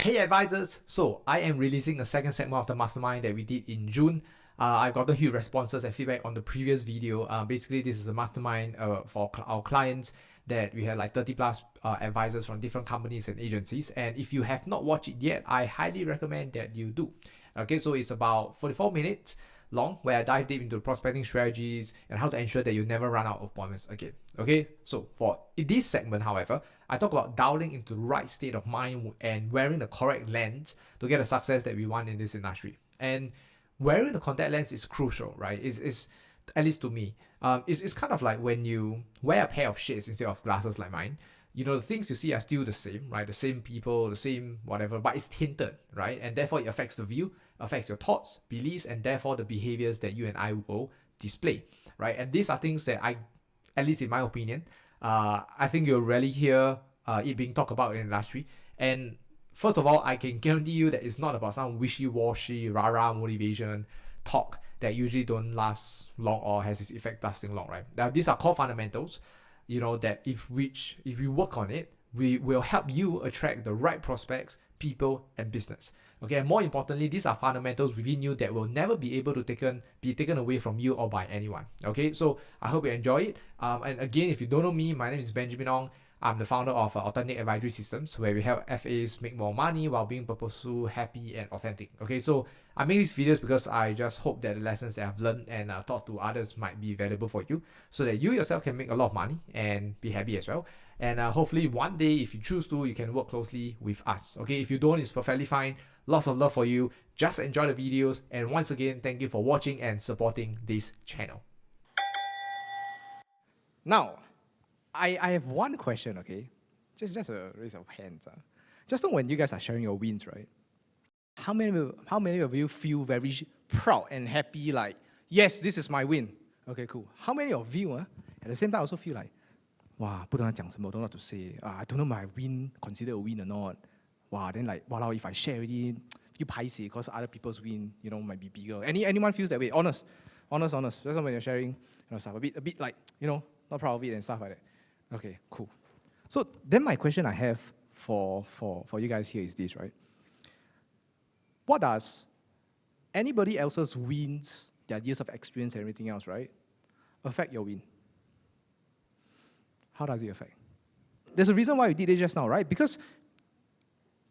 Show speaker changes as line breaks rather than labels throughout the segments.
Hey advisors, so I am releasing a second segment of the mastermind that we did in June. I got a huge responses and feedback on the previous video. Basically, this is a mastermind for our clients that we had like 30 plus advisors from different companies and agencies. And if you have not watched it yet, I highly recommend that you do. Okay, so it's about 44 minutes long where I dive deep into prospecting strategies and how to ensure that you never run out of appointments again. Okay, so for this segment, however, I talk about dialing into the right state of mind and wearing the correct lens to get the success that we want in this industry. And wearing the contact lens is crucial, right? It's at least to me. It's kind of like when you wear a pair of shades instead of glasses like mine. You know, the things you see are still the same, right? The same people, the same whatever, but it's tinted, right? And therefore it affects the view, affects your thoughts, beliefs, and therefore the behaviors that you and I will display, right? And these are things that at least in my opinion, I think you'll rarely hear it being talked about in the industry. And first of all, I can guarantee you that it's not about some wishy-washy, rah-rah motivation talk that usually don't last long or has its effect lasting long, right? Now, these are core fundamentals, you know, that if we work on it, we will help you attract the right prospects, people, and business. Okay, and more importantly, these are fundamentals within you that will never be able to be taken away from you or by anyone. Okay, so I hope you enjoy it. And again, if you don't know me, my name is Benjamin Ong. I'm the founder of Authentic Advisory Systems, where we help FAs make more money while being purposeful, happy, and authentic. Okay, so I make these videos because I just hope that the lessons that I've learned and taught to others might be valuable for you, so that you yourself can make a lot of money and be happy as well. And hopefully one day, if you choose to, you can work closely with us. Okay, if you don't, it's perfectly fine. Lots of love for you. Just enjoy the videos. And once again, thank you for watching and supporting this channel. Now, I have one question, okay? Just a raise of hands. Just know when you guys are sharing your wins, right? How many of you feel very proud and happy, like, yes, this is my win? Okay, cool. How many of you at the same time also feel like, wow, 不知道讲什么, don't know what to say. I don't know my win considered a win or not. Wow, then like, wow, if I share already, you paiseh because other people's win, you know, might be bigger. Anyone feels that way? Honest. Just when you're sharing, you know, stuff, a bit like, you know, not proud of it and stuff like that. Okay, cool. So then my question I have for you guys here is this, right? What does anybody else's wins, their years of experience and everything else, right, affect your win? How does it affect? There's a reason why we did it just now, right? Because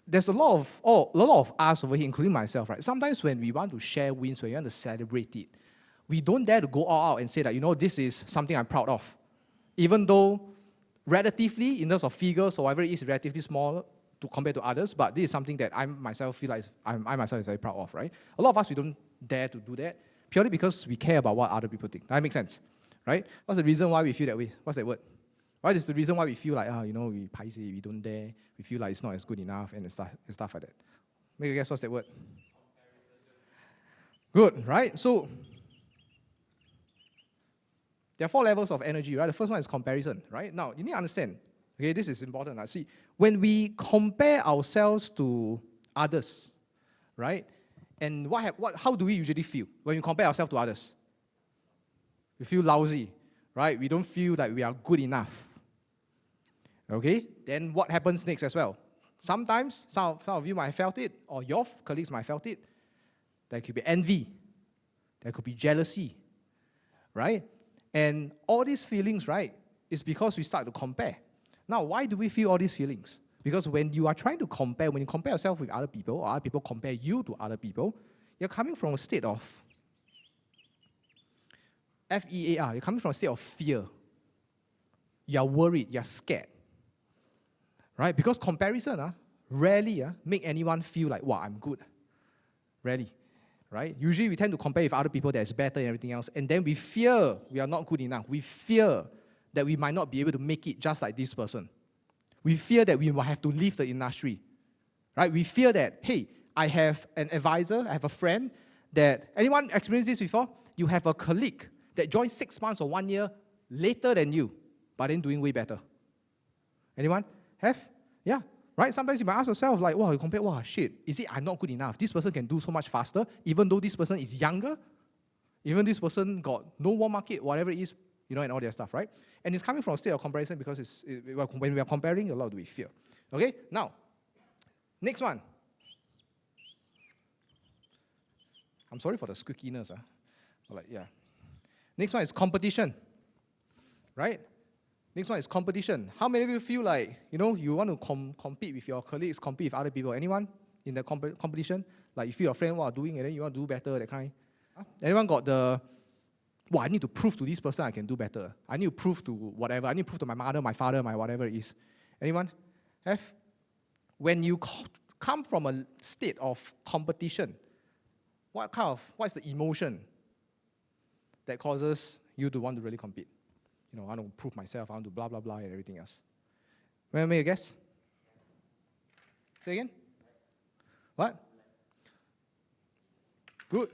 there's a lot of us over here, including myself, right? Sometimes when we want to share wins, when we want to celebrate it, we don't dare to go all out and say that, you know, this is something I'm proud of. Even though relatively, in terms of figures or whatever it is, relatively small to compare to others, but this is something that I myself feel like I myself is very proud of, right? A lot of us, we don't dare to do that purely because we care about what other people think. That makes sense, right? What's the reason why we feel that way? What's that word? What is the reason why we feel like, you know, we paiseh, we don't dare, we feel like it's not as good enough and stuff like that? Make a guess, what's that word? Good, right? So, there are 4 levels of energy, right? The first one is comparison, right? Now, you need to understand, okay, this is important. See, when we compare ourselves to others, right? And how do we usually feel when we compare ourselves to others? We feel lousy, right? We don't feel like we are good enough. Okay? Then what happens next as well? Sometimes, some of you might have felt it, or your colleagues might have felt it. There could be envy. There could be jealousy, right? And all these feelings, right, is because we start to compare. Now, why do we feel all these feelings? Because when you are trying to compare, when you compare yourself with other people, or other people compare you to other people, you're coming from a state of FEAR. You're coming from a state of fear. You're worried. You're scared. Right? Because comparison rarely make anyone feel like, wow, I'm good. Rarely. Right? Usually we tend to compare with other people that's better and everything else, and then we fear we are not good enough. We fear that we might not be able to make it just like this person. We fear that we might have to leave the industry. Right? We fear that, hey, I have an advisor, I have a friend that, anyone experienced this before? You have a colleague that joined 6 months or 1 year later than you, but then doing way better. Anyone? Have? Yeah. Right? Sometimes you might ask yourself, like, wow, you compare, wow, shit, is it I'm not good enough? This person can do so much faster, even though this person is younger, even this person got no warm market, whatever it is, you know, and all that stuff, right? And it's coming from a state of comparison because when we are comparing, a lot do we fear. Okay? Now, next one.
I'm sorry for the squeakiness. Like, yeah. Next one is competition, right? Next one is competition. How many of you feel like, you want to compete with your colleagues, compete with other people? Anyone in the competition? Like you feel your friend doing and then you want to do better, that kind? Anyone got the, I need to prove to this person I can do better. I need to prove to whatever. I need to prove to my mother, my father, my whatever it is. Anyone have? When you come from a state of competition, what's the emotion that causes you to want to really compete? I want to prove myself, I want to blah, blah, blah, and everything else. May I make a guess? Say again? What? Good.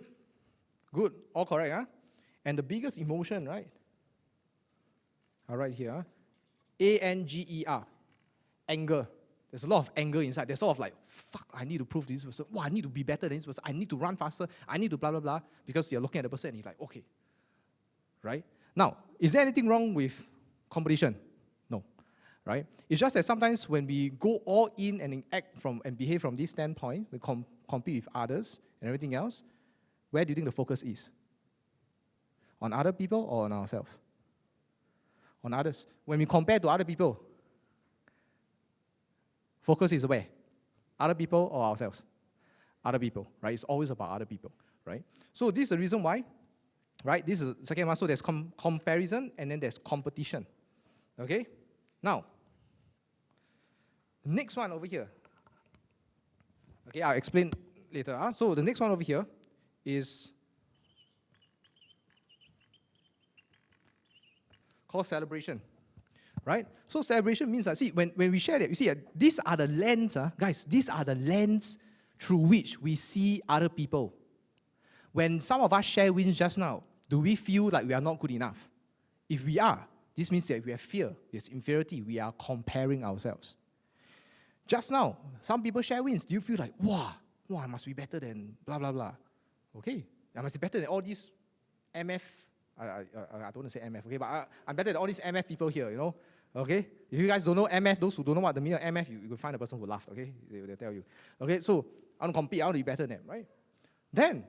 Good. All correct, huh? And the biggest emotion, right? All right here, A-N-G-E-R. Anger. There's a lot of anger inside. There's a lot of like, fuck, I need to prove to this person. I need to be better than this person. I need to run faster. I need to blah, blah, blah. Because you're looking at the person and you're like, okay. Right? Now, is there anything wrong with competition? No. Right? It's just that sometimes when we go all in and act and behave from this standpoint, we compete with others and everything else, where do you think the focus is? On other people or on ourselves? On others. When we compare to other people, focus is where? Other people or ourselves? Other people, right? It's always about other people, right? So this is the reason why, right? This is the second one. So there's comparison and then there's competition, okay? Now, next one over here. Okay, I'll explain later. So the next one over here is called celebration, right? So celebration means that, see, when we share that, you see, these are the lens, guys, these are the lens through which we see other people. When some of us share wins just now, do we feel like we are not good enough? If we are, this means that we have fear, there's inferiority, we are comparing ourselves. Just now, some people share wins. Do you feel like, wow, I must be better than blah, blah, blah? Okay, I must be better than all these MF, I don't want to say MF, okay, but I'm better than all these MF people here, okay? If you guys don't know MF, those who don't know what the meaning of MF, you will find a person who laughed, okay? They'll tell you. Okay, so I want to compete, I want to be better than them, right? Then,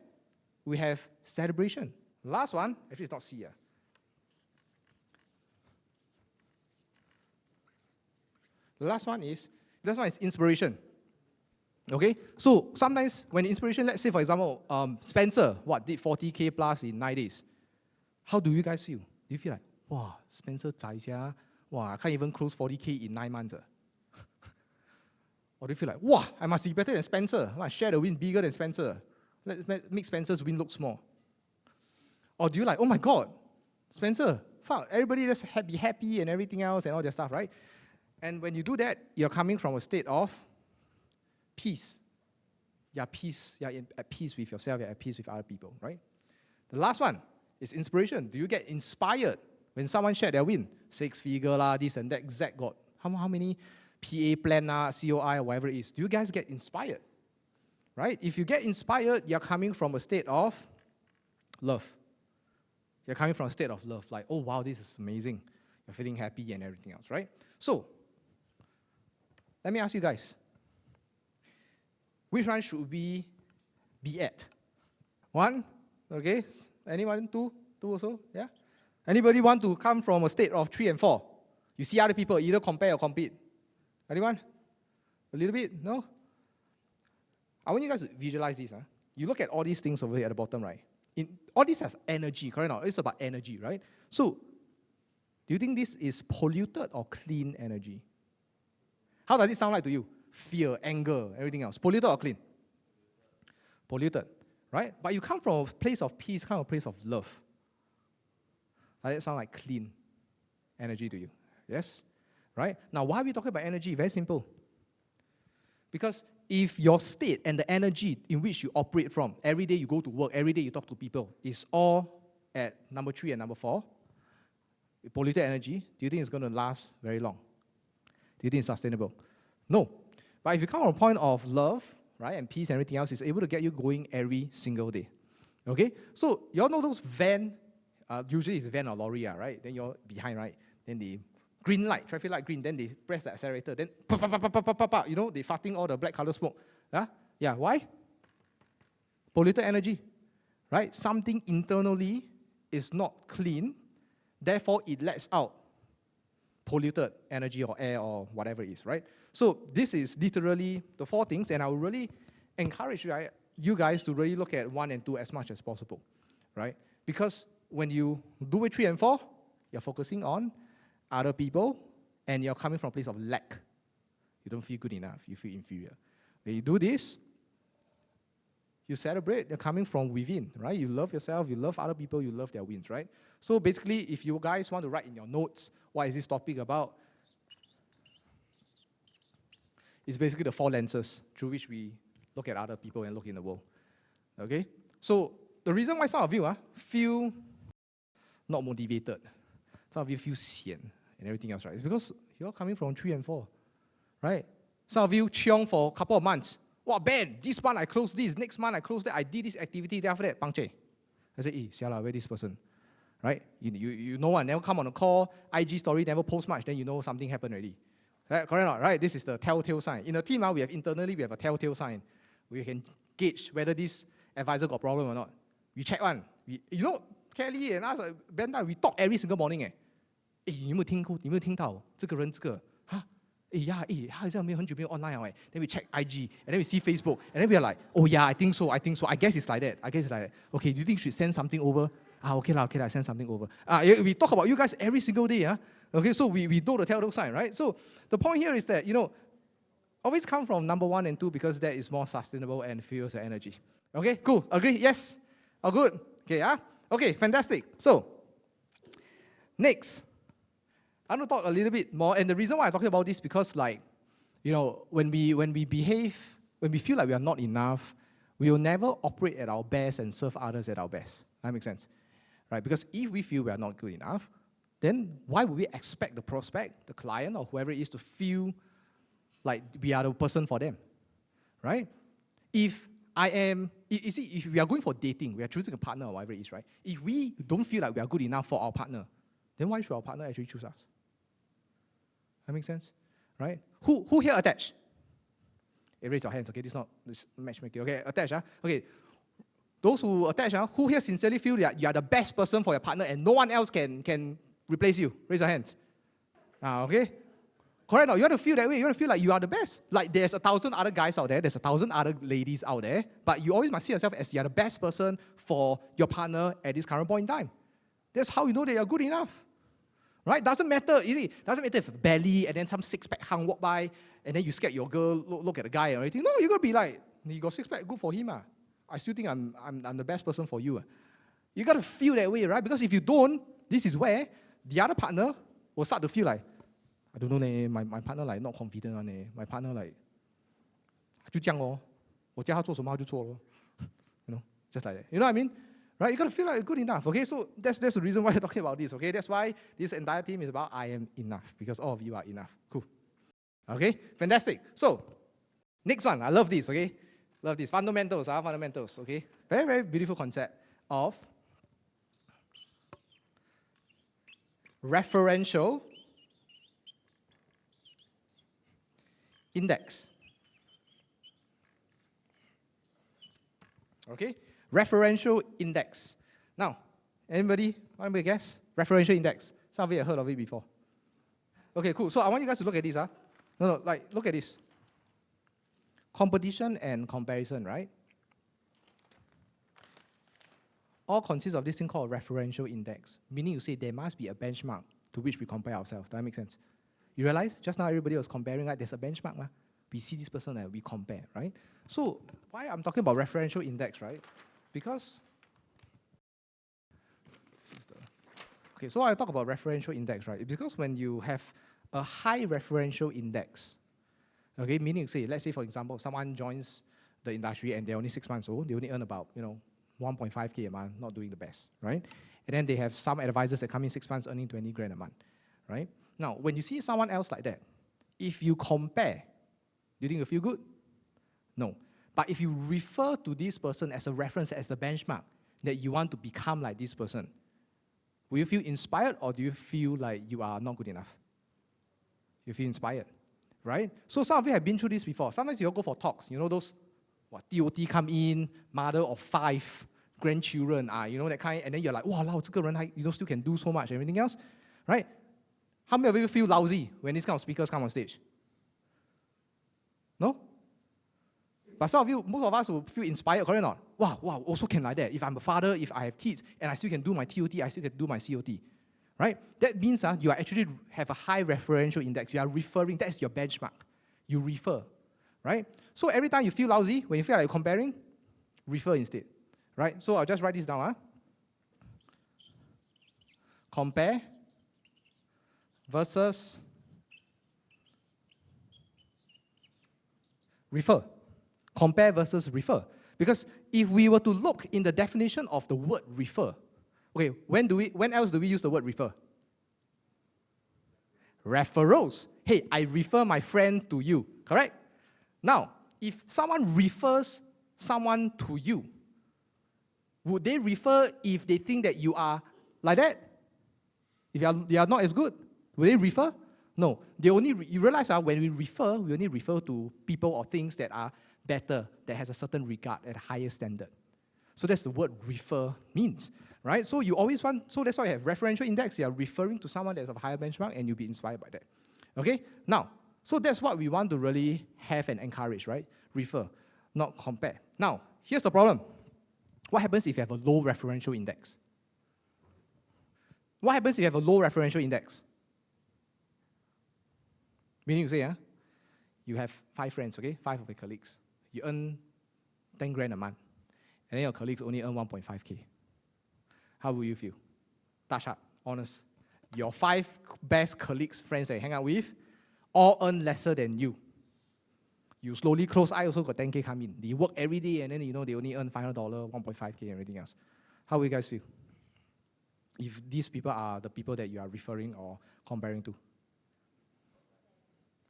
we have celebration. Last one, actually it's not C. The last one is inspiration. Okay, so sometimes when inspiration, let's say for example, Spencer, did 40K plus in 9 days. How do you guys feel? Do you feel like, wow, Spencer 仔家, wow, I can't even close 40K in 9 months. Or do you feel like, wow, I must be better than Spencer. I must share the win bigger than Spencer. Let's make Spencer's win look small. Or do you like, oh my God, Spencer, fuck, everybody just be happy and everything else and all that stuff, right? And when you do that, you're coming from a state of peace. You're at peace with yourself, you're at peace with other people, right? The last one is inspiration. Do you get inspired when someone shared their win? 6-figure lah, this and that, Zach got how many PA plan COI or whatever it is. Do you guys get inspired? Right? If you get inspired, you're coming from a state of love. You're coming from a state of love, like, oh wow, this is amazing. You're feeling happy and everything else, right? So, let me ask you guys, which one should we be at? 1, okay? Anyone? 2 also? Yeah? Anybody want to come from a state of 3 and 4? You see other people, either compare or compete. Anyone? A little bit? No? I want you guys to visualize this. You look at all these things over here at the bottom, right? All this has energy, correct or not? It's about energy, right? So, do you think this is polluted or clean energy? How does it sound like to you? Fear, anger, everything else. Polluted or clean? Polluted, right? But you come from a place of peace, come from a place of love. Does it sound like clean energy to you? Yes? Right? Now, why are we talking about energy? Very simple. Because if your state and the energy in which you operate from, every day you go to work, every day you talk to people, is all at number 3 and number 4, polluted energy, do you think it's going to last very long? Do you think it's sustainable? No. But if you come from a point of love, right, and peace and everything else, it's able to get you going every single day. Okay? So, you all know those van, usually it's van or lorry, right? Then you're behind, right? Then the green light, traffic light green, then they press the accelerator, then they farting all the black color smoke. Yeah, why? Polluted energy. right? Something internally is not clean, therefore it lets out polluted energy or air or whatever it is, right? So this is literally the 4 things, and I would really encourage you guys to really look at 1 and 2 as much as possible, right? Because when you do it 3 and 4, you're focusing on other people, and you're coming from a place of lack. You don't feel good enough, you feel inferior. When you do this, you celebrate, you're coming from within, right? You love yourself, you love other people, you love their wins, right? So basically, if you guys want to write in your notes, what is this topic about? It's basically the 4 lenses through which we look at other people and look in the world, okay? So the reason why some of you feel not motivated, some of you feel sian and everything else, right? It's because you're coming from 3 and 4, right? Some of you chiong for a couple of months. Wow, Ben, this month I closed this, next month I closed that, I did this activity, then after that, puncture. I say, siala, where this person? Right? You know what, never come on a call, IG story, never post much, then you know something happened already. Right? Correct or not? Right? This is the telltale sign. In a team, we have internally, we have a telltale sign. We can gauge whether this advisor got problem or not. We check one. Kelly and us, Ben, we talk every single morning. 你有没有听到这个人这个？ 他好像很久没有 online 了 Then we check IG, and then we see Facebook, and then we are like, oh yeah, I think so. I guess it's like that. Okay, do you think we should send something over? Okay, send something over. We talk about you guys every single day. Okay, so we know the telltale sign, right? So the point here is that, always come from number 1 and 2 because that is more sustainable and fuels your energy. Okay, cool. Agree? Yes? All good? Okay, Okay, fantastic. So, next. I'm going to talk a little bit more, and the reason why I'm talking about this because, when we behave, when we feel like we are not enough, we will never operate at our best and serve others at our best. That makes sense, right? Because if we feel we are not good enough, then why would we expect the prospect, the client, or whoever it is to feel like we are the person for them, right? If we are going for dating, we are choosing a partner or whatever it is, right? If we don't feel like we are good enough for our partner, then why should our partner actually choose us? That makes sense, right? Who here attached? Raise your hands, okay? This is not matchmaking. Okay, attached, Okay. Those who attach, who here sincerely feel that you are the best person for your partner and no one else can replace you? Raise your hands. Okay? Correct? No, you want to feel that way. You want to feel like you are the best. Like there's 1,000 other guys out there, there's 1,000 other ladies out there, but you always must see yourself as you are the best person for your partner at this current point in time. That's how you know that you're good enough. Right? Doesn't matter, doesn't matter if belly and then some six-pack hung walk by and then you scared your girl look at the guy or anything. No, you're going to be like, you got six-pack, good for him. I still think I'm the best person for you. You got to feel that way, right? Because if you don't, this is where the other partner will start to feel like, I don't know, my partner like not confident. My partner like, 就这样哦，我叫他做什么他就做咯. Just like that. You know what I mean? Right? You got to feel like you're good enough. Okay, so that's the reason why we're talking about this. Okay, that's why this entire team is about I am enough, because all of you are enough. Cool. Okay, fantastic. So next one, I love this. Okay, love this. Fundamentals. Fundamentals. Okay, very, very beautiful concept of referential index. Okay, referential index. Now, anybody guess? Referential index. Some of you have heard of it before. Okay, cool. So I want you guys to look at this. Look at this. Competition and comparison, right? All consists of this thing called referential index, meaning you say there must be a benchmark to which we compare ourselves. Does that make sense? You realize just now everybody was comparing, right? There's a benchmark. We see this person and we compare, right? So why I'm talking about referential index, right? Because so I talk about referential index, right? Because when you have a high referential index, okay, meaning say, let's say for example, someone joins the industry and they're only 6 months old, they only earn about 1.5K a month, not doing the best, right? And then they have some advisors that come in 6 months earning 20 grand a month, right? Now, when you see someone else like that, if you compare, do you think you feel good? No. But if you refer to this person as a reference, as the benchmark, that you want to become like this person, will you feel inspired or do you feel like you are not good enough? You feel inspired, right? So some of you have been through this before. Sometimes you all go for talks, those, TOT come in, mother of 5, grandchildren, that kind, and then you're like, wow, 这个人还, still can do so much, everything else, right? How many of you feel lousy when these kind of speakers come on stage? No? But some of you, most of us will feel inspired, correct or not? Wow, also can like that. If I'm a father, if I have kids, and I still can do my TOT, I still can do my COT, right? That means you actually have a high referential index. You are referring, that's your benchmark. You refer, right? So every time you feel lousy, when you feel like comparing, refer instead, right? So I'll just write this down. Compare versus refer. Compare versus refer. Because if we were to look in the definition of the word refer, okay, when else do we use the word refer? Referrals. Hey, I refer my friend to you, correct? Now, if someone refers someone to you, would they refer if they think that you are like that? If they are not as good, will they refer? No. You realize when we only refer to people or things that are better, that has a certain regard at a higher standard. So that's the word refer means, right? So you always so that's why you have referential index. You are referring to someone that's of a higher benchmark and you'll be inspired by that. Okay? Now, so that's what we want to really have and encourage, right? Refer, not compare. Now, here's the problem. What happens if you have a low referential index? What happens if you have a low referential index? Meaning you say, you have 5 friends, okay? 5 of your colleagues. You earn 10 grand a month. And then your colleagues only earn 1.5K. How will you feel? Touch up, honest. Your 5 best colleagues, friends that you hang out with, all earn lesser than you. You slowly close eye, also got 10K come in. They work every day and then they only earn $500, 1.5K and everything else. How will you guys feel? If these people are the people that you are referring or comparing to.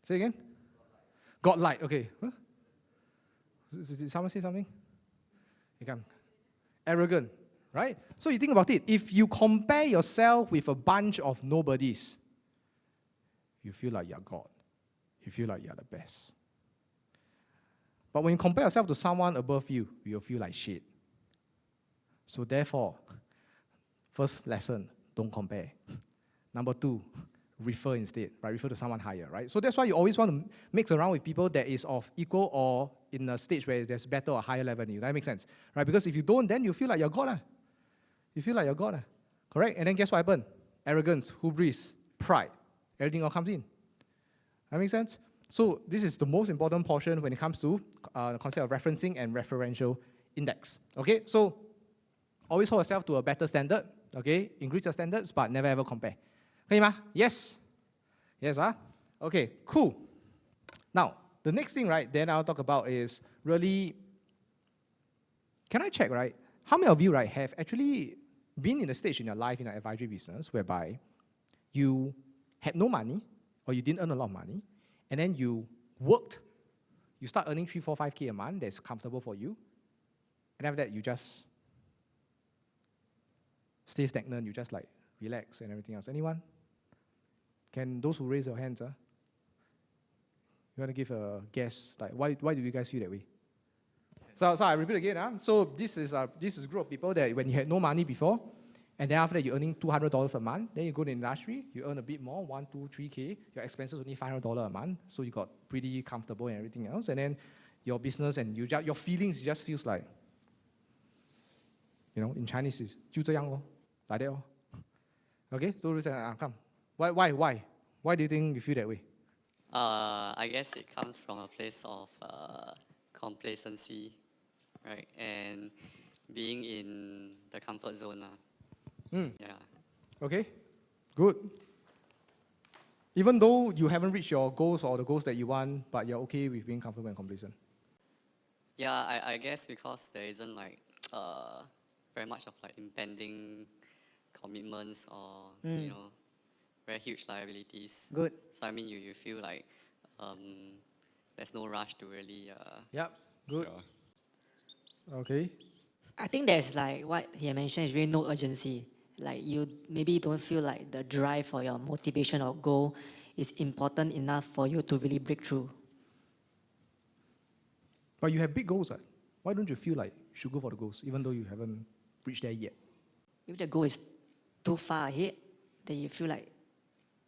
Say again? Godlike, okay. Huh? Did someone say something? You come. Arrogant, right? So you think about it. If you compare yourself with a bunch of nobodies, you feel like you're God. You feel like you're the best. But when you compare yourself to someone above you, you'll feel like shit. So therefore, first lesson, don't compare. Number 2, refer instead, right? Refer to someone higher, right? So that's why you always want to mix around with people that is of equal or in a stage where there's better or higher level than you. That makes sense, right? Because if you don't, then you feel like you're God. You feel like you're God, correct? And then guess what happened? Arrogance, hubris, pride, everything all comes in. That makes sense? So this is the most important portion when it comes to the concept of referencing and referential index. Okay, so always hold yourself to a better standard. Okay, increase your standards, but never ever compare. 可以吗? Yes? Yes, Okay, cool. Now, the next thing, right, then I'll talk about is really, can I check, right, how many of you, right, have actually been in a stage in your life in an advisory business whereby you had no money or you didn't earn a lot of money, and then you worked, you start earning 3, 4, 5K a month that's comfortable for you, and after that you just stay stagnant, you just like relax and everything else. Anyone? Can those who raise your hands, you want to give a guess, like why do you guys feel that way? So I repeat again. So this is a group of people that when you had no money before, and then after that you're earning $200 a month, then you go to the industry, you earn a bit more, 1, 2, 3K, your expenses only $500 a month, so you got pretty comfortable and everything else, and then your business and your feelings just feels like, in Chinese is 就这样咯, like that. Okay, so come. Why do you think you feel that way?
I guess it comes from a place of complacency, right? And being in the comfort zone. Yeah.
Okay, good. Even though you haven't reached your goals or the goals that you want, but you're okay with being comfortable and complacent.
Yeah, I guess because there isn't like very much of like impending commitments or very huge liabilities.
Good.
So I mean, you feel like there's no rush to really.
Yep. Good. Yeah. Okay.
I think there's like what he mentioned is really no urgency. Like you maybe don't feel like the drive or your motivation or goal is important enough for you to really break through.
But you have big goals. Why don't you feel like you should go for the goals even though you haven't reached there yet.
If the goal is too far ahead, then you feel like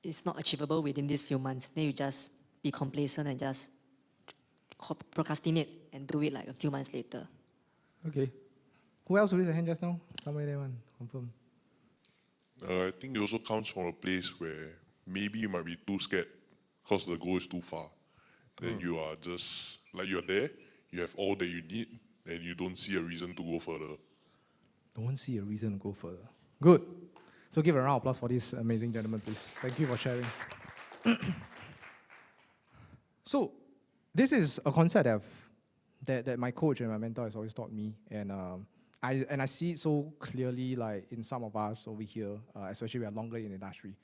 it's not achievable within these few months, then you just be complacent and just procrastinate and do it like a few months later.
Okay. Who else raised a hand just now? Somewhere there, one. Confirm.
I think it also comes from a place where maybe you might be too scared because the goal is too far. Then you are just, like you're there, you have all that you need, and you don't see a reason to go further.
Don't see a reason to go further. Good. So give a round of applause for this amazing gentleman, please. Thank you for sharing. So this is a concept that my coach and my mentor has always taught me, and I see it so clearly, like in some of us over here, especially we are longer in the industry,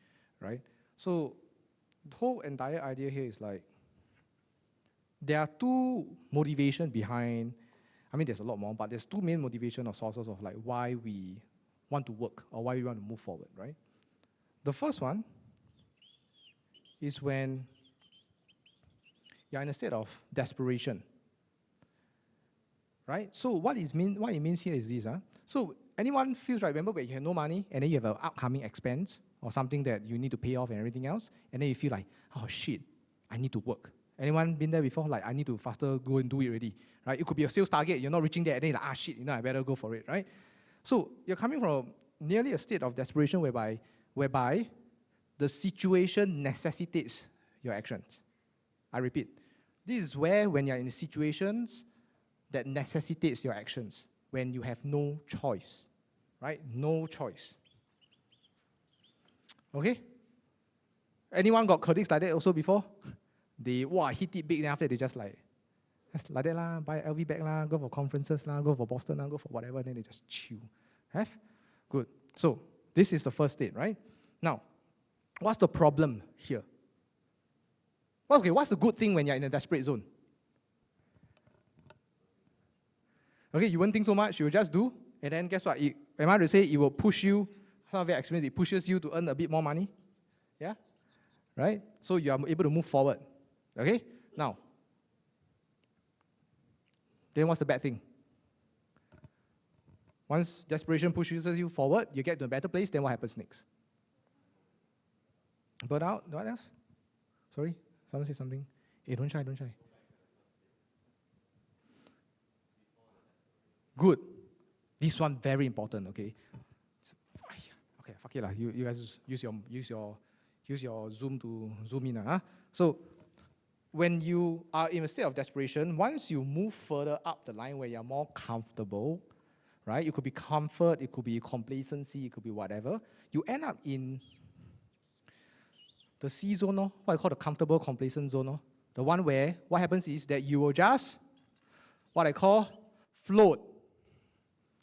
right? So the whole entire idea here is like there are two motivations behind. I mean, there's a lot more, but there's two main motivation or sources of like why we want to work or why we want to move forward, right? The first one is when you're in a state of desperation, right? So what it means here is this, So anyone feels, right, remember where you have no money and then you have an upcoming expense or something that you need to pay off and everything else, and then you feel like, oh shit, I need to work. Anyone been there before? Like, I need to faster go and do it already, right? It could be a sales target, you're not reaching there, and then you're like, shit, I better go for it, right? So you're coming from nearly a state of desperation whereby the situation necessitates your actions. I repeat, this is where when you're in situations that necessitates your actions, when you have no choice, right? No choice. Okay? Anyone got colleagues like that also before? They hit it big, then after they just like that lah, buy LV bag lah, go for conferences lah, go for Boston lah, go for whatever, then they just chill. Have? Good. So this is the first state, right? Now, what's the problem here? Okay, what's the good thing when you're in a desperate zone? Okay, you won't think so much, you will just do, and then guess what? Am I to say it will push you, some of your experience, it pushes you to earn a bit more money? Yeah? Right? So you are able to move forward. Okay? Now, then what's the bad thing? Once desperation pushes you forward, you get to a better place, then what happens next? Burn out? What else? Sorry? Someone say something? Hey, don't shy. Good. This one very important, okay? Okay, fuck it lah. You guys use your Zoom to zoom in. So when you are in a state of desperation, once you move further up the line where you're more comfortable, right? It could be comfort, it could be complacency, it could be whatever. You end up in the C zone, what I call the comfortable complacent zone. The one where what happens is that you will just, what I call, float.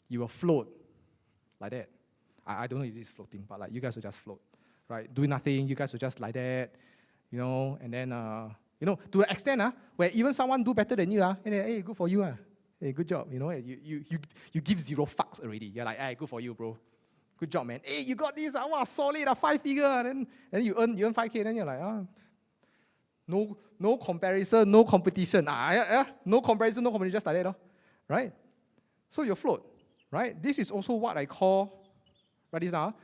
You will float like that. I don't know if this is floating, but like you guys will just float, right? Do nothing, you guys will just like that, and then, to the extent where even someone do better than you, and then, hey, good for you, hey, good job, you give zero fucks already. You're like, hey, good for you, bro. Good job, man. Hey, you got this, solid, 5-figure, and then you earn 5K, then you're like, no comparison, no competition. No comparison, no competition, just like that, right? So you float, right? This is also what I call, write this down,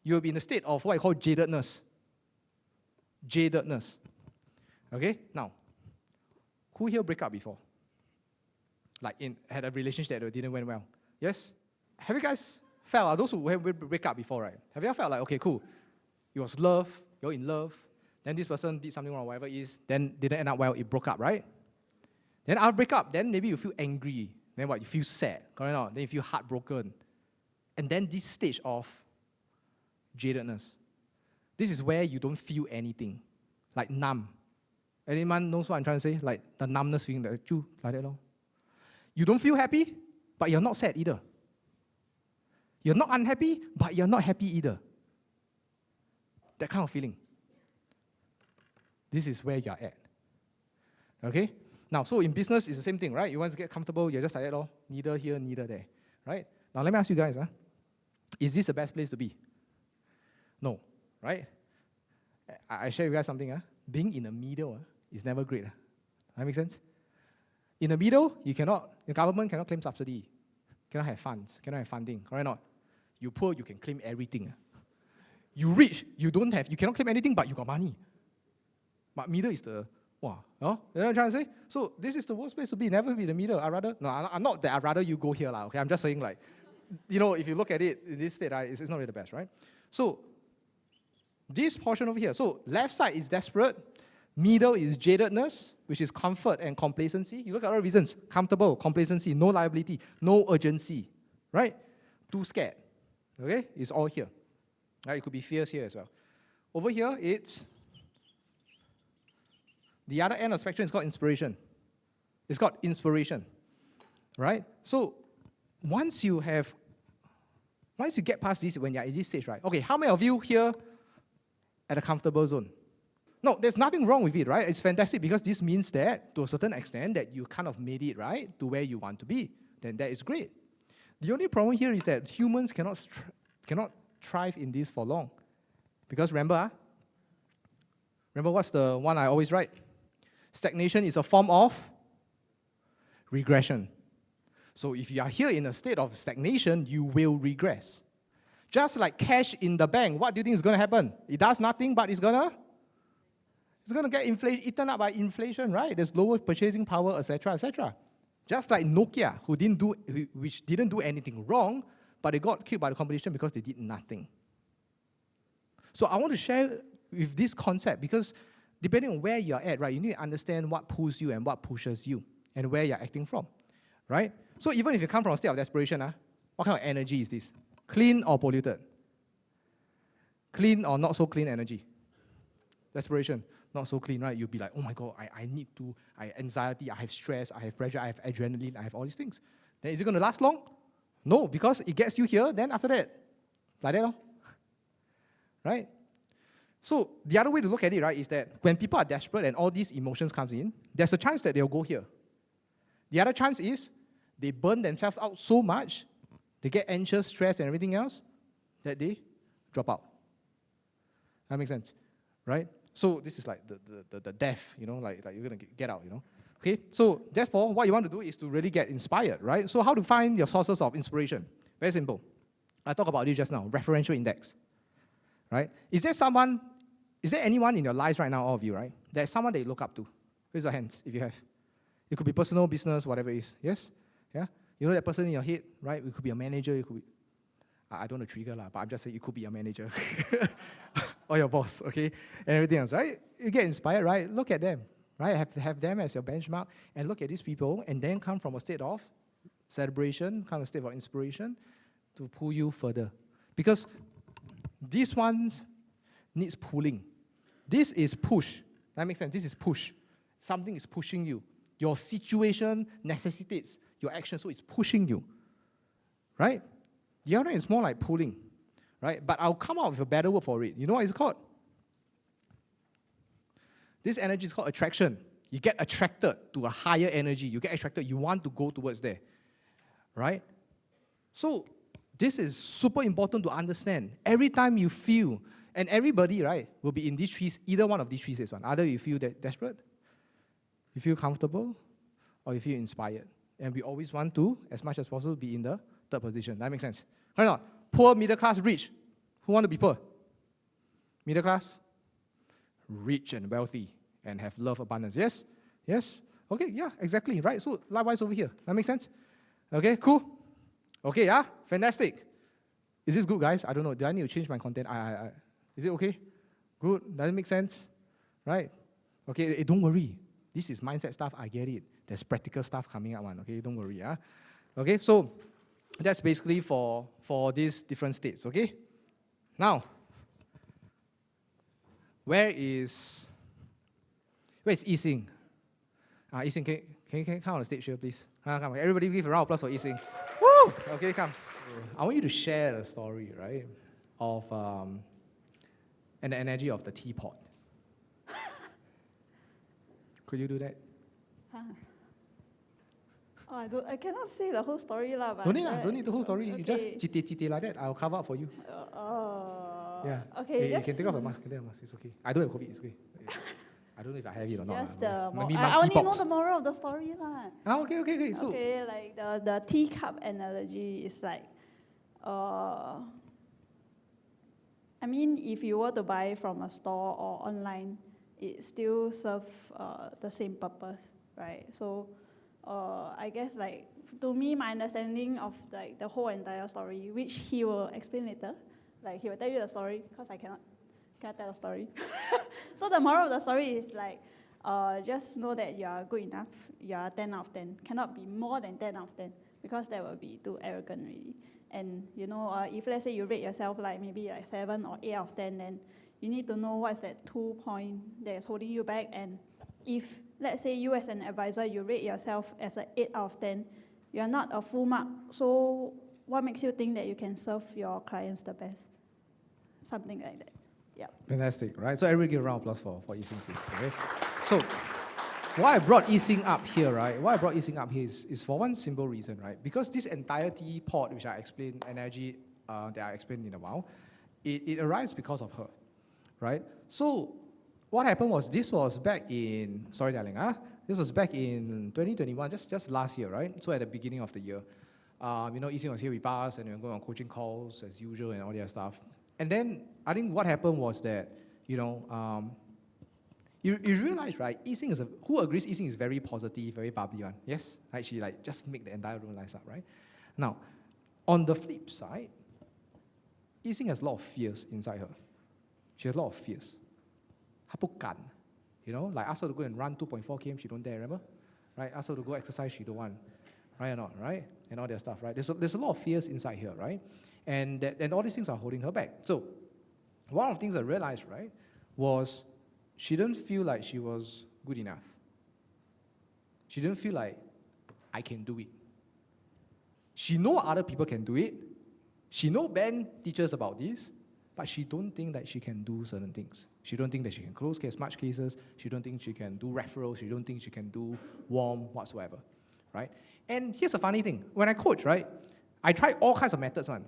you'll be in a state of what I call jadedness. Jadedness. Okay? Now, who here break up before? Like had a relationship that didn't went well? Yes? Have you guys felt, those who have break up before, right? Have you ever felt like, okay, cool, it was love, you're in love, then this person did something wrong, whatever it is, then didn't end up well, it broke up, right? Then after break up, then maybe you feel angry, then what, you feel sad, correct or not? Then you feel heartbroken. And then this stage of jadedness. This is where you don't feel anything, like numb. Anyone knows what I'm trying to say? Like the numbness feeling, like that. You don't feel happy, but you're not sad either. You're not unhappy, but you're not happy either. That kind of feeling. This is where you're at. Okay? Now, so in business, it's the same thing, right? You want to get comfortable, you're just like that, neither here, neither there, right? Now, let me ask you guys, is this the best place to be? No, right? I share with you guys something, being in the middle is never great. That makes sense? In the middle, the government cannot claim subsidy. cannot have funds, cannot have funding, correct or not? You poor, you can claim everything. You rich, you cannot claim anything, but you got money. But middle is the, wow, you know what I'm trying to say? So this is the worst place to be, never be the middle. I'm not that I'd rather you go here, okay? I'm just saying like, if you look at it in this state, it's not really the best, right? So this portion over here, so left side is desperate, middle is jadedness, which is comfort and complacency. You look at other reasons, comfortable, complacency, no liability, no urgency, right? Too scared, okay? It's all here. Right? It could be fears here as well. Over here, it's the other end of the spectrum is called inspiration. It's called inspiration, right? So once you get past this, when you're in this stage, right? Okay, how many of you here at a comfortable zone? No, there's nothing wrong with it, right? It's fantastic because this means that, to a certain extent, that you kind of made it, right, to where you want to be. Then that is great. The only problem here is that humans cannot thrive in this for long. Because remember what's the one I always write? Stagnation is a form of regression. So if you are here in a state of stagnation, you will regress. Just like cash in the bank, what do you think is going to happen? It does nothing, but it's going to get eaten up by inflation, right? There's lower purchasing power, etc., etc. Just like Nokia, which didn't do anything wrong, but they got killed by the competition because they did nothing. So I want to share with this concept because depending on where you're at, right, you need to understand what pulls you and what pushes you and where you're acting from, right? So even if you come from a state of desperation, what kind of energy is this? Clean or polluted? Clean or not so clean energy? Desperation, not so clean, right? You'll be like, oh my God, I have anxiety, I have stress, I have pressure, I have adrenaline, I have all these things. Then is it going to last long? No, because it gets you here, then after that, like that, right? So the other way to look at it, right, is that when people are desperate and all these emotions comes in, there's a chance that they'll go here. The other chance is they burn themselves out so much, they get anxious, stressed, and everything else, that they drop out. That makes sense, right? So this is like the death, like you're going to get out, Okay, so therefore, what you want to do is to really get inspired, right? So how to find your sources of inspiration? Very simple. I talked about this just now, referential index, right? Is there anyone in your lives right now, all of you, right? There's someone that you look up to. Raise your hands if you have. It could be personal, business, whatever it is. Yes? Yeah? You know that person in your head, right? It could be a manager, it could be, I don't want to trigger, but I'm just saying it could be a manager. Or your boss, okay? And everything else, right? You get inspired, right? Look at them. Right? Have them as your benchmark and look at these people and then come from a state of celebration, kind of state of inspiration to pull you further. Because these ones needs pulling. This is push. That makes sense. This is push. Something is pushing you. Your situation necessitates your action, so it's pushing you. Right? The other is more like pulling. Right? But I'll come up with a better word for it. You know what it's called? This energy is called attraction. You get attracted to a higher energy. You get attracted. You want to go towards there. Right? So this is super important to understand. Every time you feel, and everybody, right, will be in these trees, either one of these trees is one. Either you feel desperate, you feel comfortable, or you feel inspired. And we always want to, as much as possible, be in the third position. That makes sense. Right or not? Poor, middle class, rich. Who want to be poor? Middle class? Rich and wealthy and have love abundance. Yes? Yes? Okay, yeah, exactly, right? So likewise over here. That makes sense? Okay, cool. Okay, yeah, fantastic. Is this good, guys? I don't know. Do I need to change my content? Is it okay? Good. Does it make sense? Right? Okay, don't worry. This is mindset stuff. I get it. There's practical stuff coming up. Okay, don't worry. Yeah. Okay, so that's basically for these different states. Okay. Now, where is Yi-Sing? Yi-Sing, can you come on the stage here, please? Come. Everybody give a round of applause for Yi-Sing. Woo! Okay, come. I want you to share the story, right, of and the energy of the teapot. Could you do that?
Oh, I cannot say the whole story lah.
Don't need the whole story. Okay. You just chite like that. I'll cover up for you. Yeah.
Okay.
You can take off the mask. It's okay. I don't have COVID. It's okay.
I don't know if I have it or not.
Just the
Maybe
I only know
monkeypox.
the moral of the story lah.
Okay. So,
Okay, like the teacup analogy is like, I mean, if you were to buy from a store or online, it still serves the same purpose, right? So, I guess like to me, my understanding of like the whole entire story, which he will explain later, like he will tell you the story because I cannot tell the story. So the moral of the story is like, just know that you are good enough. You are 10 out of 10. Cannot be more than 10 out of 10 because that will be too arrogant really. And you know, if let's say you rate yourself like maybe like 7 or 8 out of 10, then you need to know what's that 2 point that is holding you back. And if let's say you as an advisor, you rate yourself as an 8 out of 10, you are not a full mark. So what makes you think that you can serve your clients the best? Something like that. Yeah.
Fantastic, right? So everybody give a round of applause for Yixing, please. Okay? So why I brought Yixing up here, right? Why I brought Yixing up here is for one simple reason, right? Because this entire Teapot, which I explained, energy that I explained in a while, it arises because of her, right? So what happened was this was back in, sorry darling, this was back in 2021, just last year, right? So at the beginning of the year, you know, Yixing was here with us and we were going on coaching calls as usual and all that stuff. And then I think what happened was that, you know, you realize, right, Yixing is who agrees Yixing is very positive, very bubbly one? Yes? Right? She like just make the entire room lights up, right? Now, on the flip side, Yixing has a lot of fears inside her. She has a lot of fears. 她不敢, you know, like ask her to go and run 2.4 km, she don't dare, remember? Right? Ask her to go exercise, she don't want. Right or not, right? And all that stuff, right? There's a lot of fears inside here, right? And all these things are holding her back. So one of the things I realized, right, was she didn't feel like she was good enough. She didn't feel like I can do it. She know other people can do it. She know Ben teaches about this, but she don't think that she can do certain things. She don't think that she can close much cases. She don't think she can do referrals. She don't think she can do warm whatsoever, right? And here's the funny thing. When I coach, right, I try all kinds of methods, man.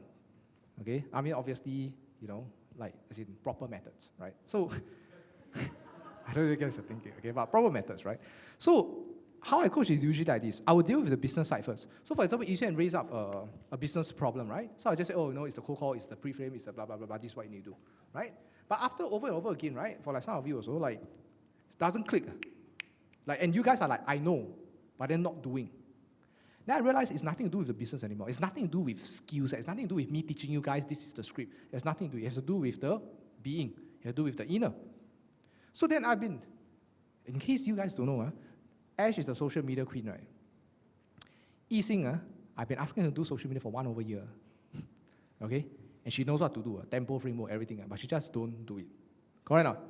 Okay? I mean, obviously, you know, like, as in proper methods, right? So, I don't know if you guys are thinking, okay, but proper methods, right? So, how I coach is usually like this. I will deal with the business side first. So, for example, you can raise up a business problem, right? So, I just say, oh, you know, it's the cold call, it's the pre-frame, it's the blah, blah, blah, blah, this is what you need to do, right? But after over and over again, right, for like some of you also, like, it doesn't click. Like, and you guys are like, I know, but then not doing. Then I realized it's nothing to do with the business anymore. It's nothing to do with skills. It's nothing to do with me teaching you guys this is the script. It has nothing to do. It has to do with the being. It has to do with the inner. So then I've been, in case you guys don't know, Ash is the social media queen, right? Yixing, I've been asking her to do social media for 1 over year. Okay? And she knows what to do, tempo, framework, everything, but she just don't do it. Correct or not?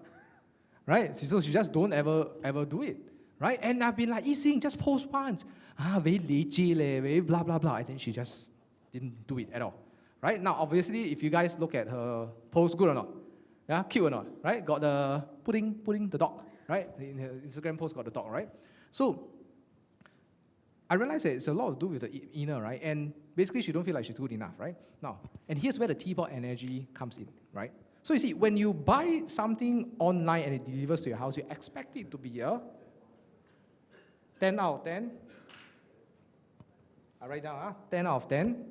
Right? So she just don't ever do it. Right? And I've been like, Yixing, just post once. Very lazy, very blah, blah, blah. And then she just didn't do it at all. Right? Now, obviously, if you guys look at her post, good or not? Yeah, cute or not? Right? Got the pudding the dog. Right? In her Instagram post got the dog, right? So, I realized that it's a lot to do with the inner, right? And basically, she don't feel like she's good enough, right? Now, and here's where the Teapot energy comes in, right? So you see, when you buy something online and it delivers to your house, you expect it to be a 10 out of 10. I write down, 10 out of 10.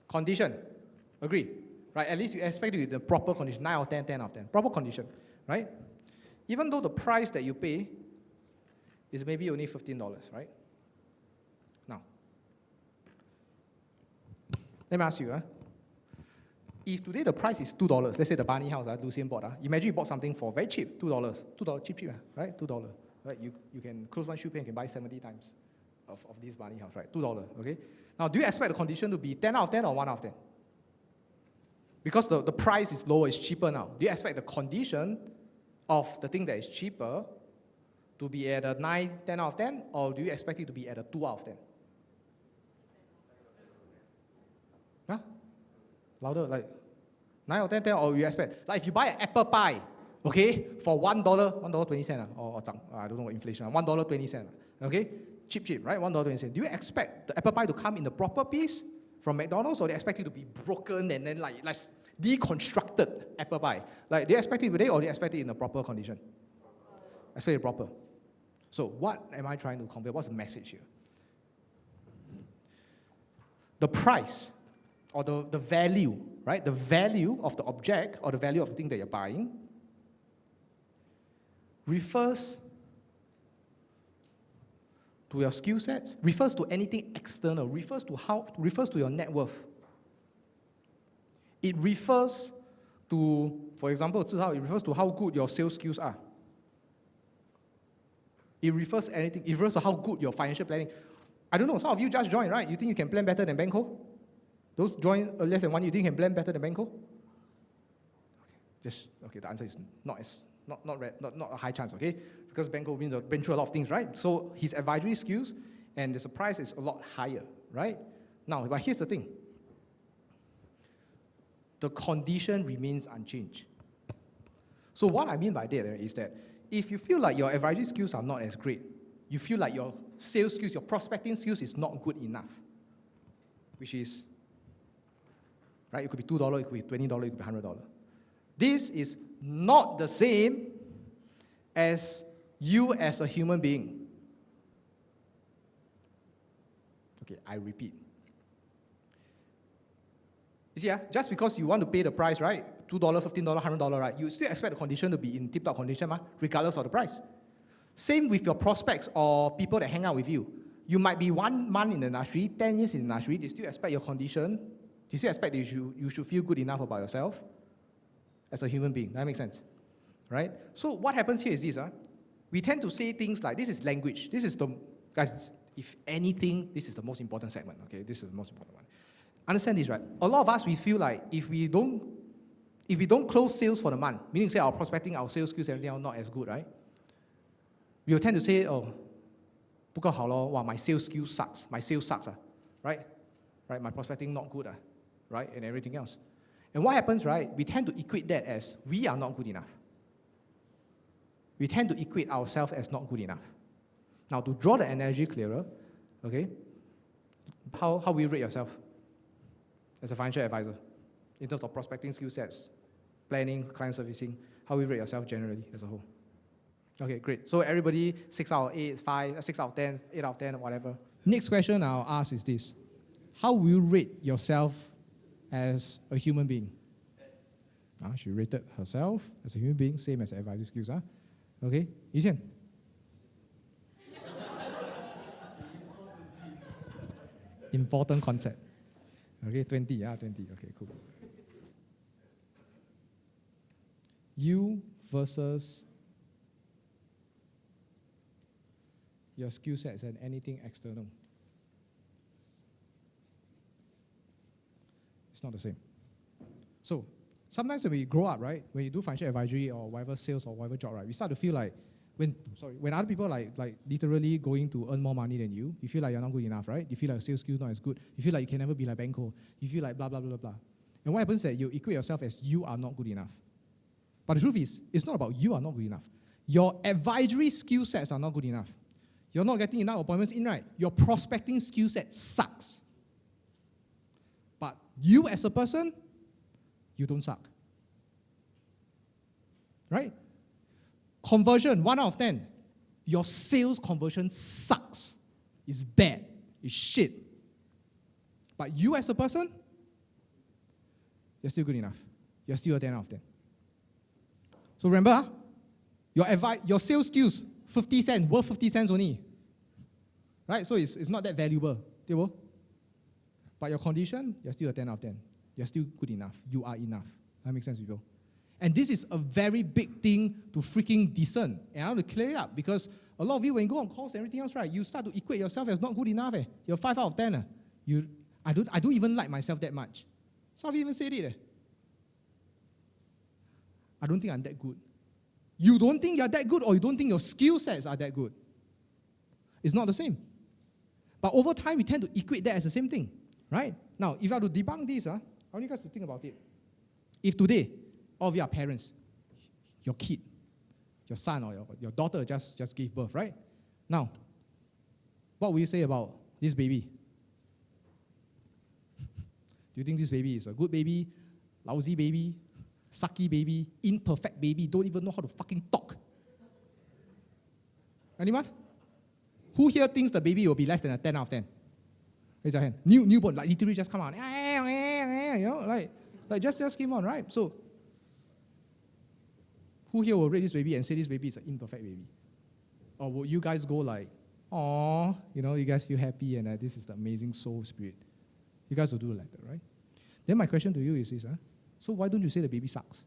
Condition. Agree. Right? At least you expect it in the proper condition. 9 out of 10, 10 out of 10. Proper condition. Right? Even though the price that you pay is maybe only $15, right? Now, let me ask you, if today the price is $2, let's say the Barney house, Lucian bought, imagine you bought something for very cheap, $2. $2, cheap, right? $2. Right? You can close one shoe pay and can buy 70 times of this Barney house, right? $2, okay? Now, do you expect the condition to be 10 out of 10 or 1 out of 10? Because the price is lower, it's cheaper now. Do you expect the condition of the thing that is cheaper to be at a 9, 10 out of 10, or do you expect it to be at a 2 out of 10? Huh? Louder, like 9 out of 10, 10, or you expect? Like if you buy an apple pie, okay, for $1.20, or I don't know what inflation, $1.20, okay? Cheap, right? $1.20. Do you expect the apple pie to come in the proper piece from McDonald's, or they expect it to be broken and then like deconstructed apple pie? Like, do you expect it today, or do you expect it in the proper condition? Explain it proper. So what am I trying to convey? What's the message here? The price or the value, right? The value of the object or the value of the thing that you're buying refers to your skill sets, refers to anything external, refers to your net worth. It refers to, for example, it refers to how good your sales skills are. It refers to how good your financial planning. I don't know, some of you just joined, right? You think you can plan better than Banco? Those join less than 1 year, you think you can plan better than Banco? Okay, the answer is not a high chance, okay? Because Banco been through a lot of things, right? So his advisory skills and the surprise is a lot higher, right? Now, but here's the thing. The condition remains unchanged. So what I mean by that is that if you feel like your advisory skills are not as great, you feel like your sales skills, your prospecting skills is not good enough, which is, right, it could be $2, it could be $20, it could be $100. This is not the same as you as a human being. Okay, I repeat. You see, just because you want to pay the price, right? $2, $15, $100, right? You still expect the condition to be in tip-top condition, regardless of the price. Same with your prospects or people that hang out with you. You might be 1 month in the industry, 10 years in the industry, they still expect your condition, they still expect that you should feel good enough about yourself as a human being. That makes sense, right? So what happens here is this, we tend to say things like, this is language. This is the, guys, if anything, this is the most important segment, okay? This is the most important one. Understand this, right? A lot of us, we feel like if we don't close sales for the month, meaning say our prospecting, our sales skills, everything are not as good, right? We will tend to say, oh, 不够好咯, wow, my sales skill sucks, my sales sucks, right? Right, my prospecting not good, right? And everything else. And what happens, right? We tend to equate that as we are not good enough. We tend to equate ourselves as not good enough. Now, to draw the analogy clearer, okay, how will you rate yourself as a financial advisor in terms of prospecting skill sets, planning, client servicing? How will you rate yourself generally as a whole? Okay, great. So everybody, 6 out of 8, 5, 6 out of 10, 8 out of 10, whatever. Next question I'll ask is this. How will you rate yourself as a human being? She rated herself as a human being, same as advisory skills. Okay, Yixian. Important concept. Okay, 20, 20, okay, cool. You versus your skill sets and anything external. It's not the same. So, sometimes when we grow up, right, when you do financial advisory or whatever sales or whatever job, right, we start to feel like when other people like literally going to earn more money than you, you feel like you're not good enough, right? You feel like your sales skills not as good. You feel like you can never be like Banco. You feel like blah, blah, blah, blah. And what happens is that you equate yourself as you are not good enough. But the truth is, it's not about you are not good enough. Your advisory skill sets are not good enough. You're not getting enough appointments in, right? Your prospecting skill set sucks. But you as a person, you don't suck. Right? Conversion, 1 out of 10. Your sales conversion sucks. It's bad. It's shit. But you as a person, you're still good enough. You're still a 10 out of 10. So remember, your sales skills, 50 cents, worth 50 cents only. Right? So it's not that valuable. But your condition, you're still a 10 out of 10. You're still good enough. You are enough. That makes sense, people? And this is a very big thing to freaking discern. And I want to clear it up because a lot of you, when you go on calls and everything else, right, you start to equate yourself as not good enough. You're 5 out of 10. I don't even like myself that much. Some of you even said it. I don't think I'm that good. You don't think you're that good or you don't think your skill sets are that good. It's not the same. But over time, we tend to equate that as the same thing. Right? Now, if I were to debunk this, I want you guys to think about it. If today, all of you are parents, your kid, your son or your daughter just gave birth, right? Now, what will you say about this baby? Do you think this baby is a good baby, lousy baby, sucky baby, imperfect baby, don't even know how to fucking talk? Anyone? Who here thinks the baby will be less than a 10 out of 10? Raise your hand. Newborn, like literally just come out. You know, like just came on, right? So, who here will rate this baby and say this baby is an imperfect baby? Or will you guys go like, "Aw, you know, you guys feel happy and this is the amazing soul spirit"? You guys will do like that, right? Then my question to you is this, so why don't you say the baby sucks?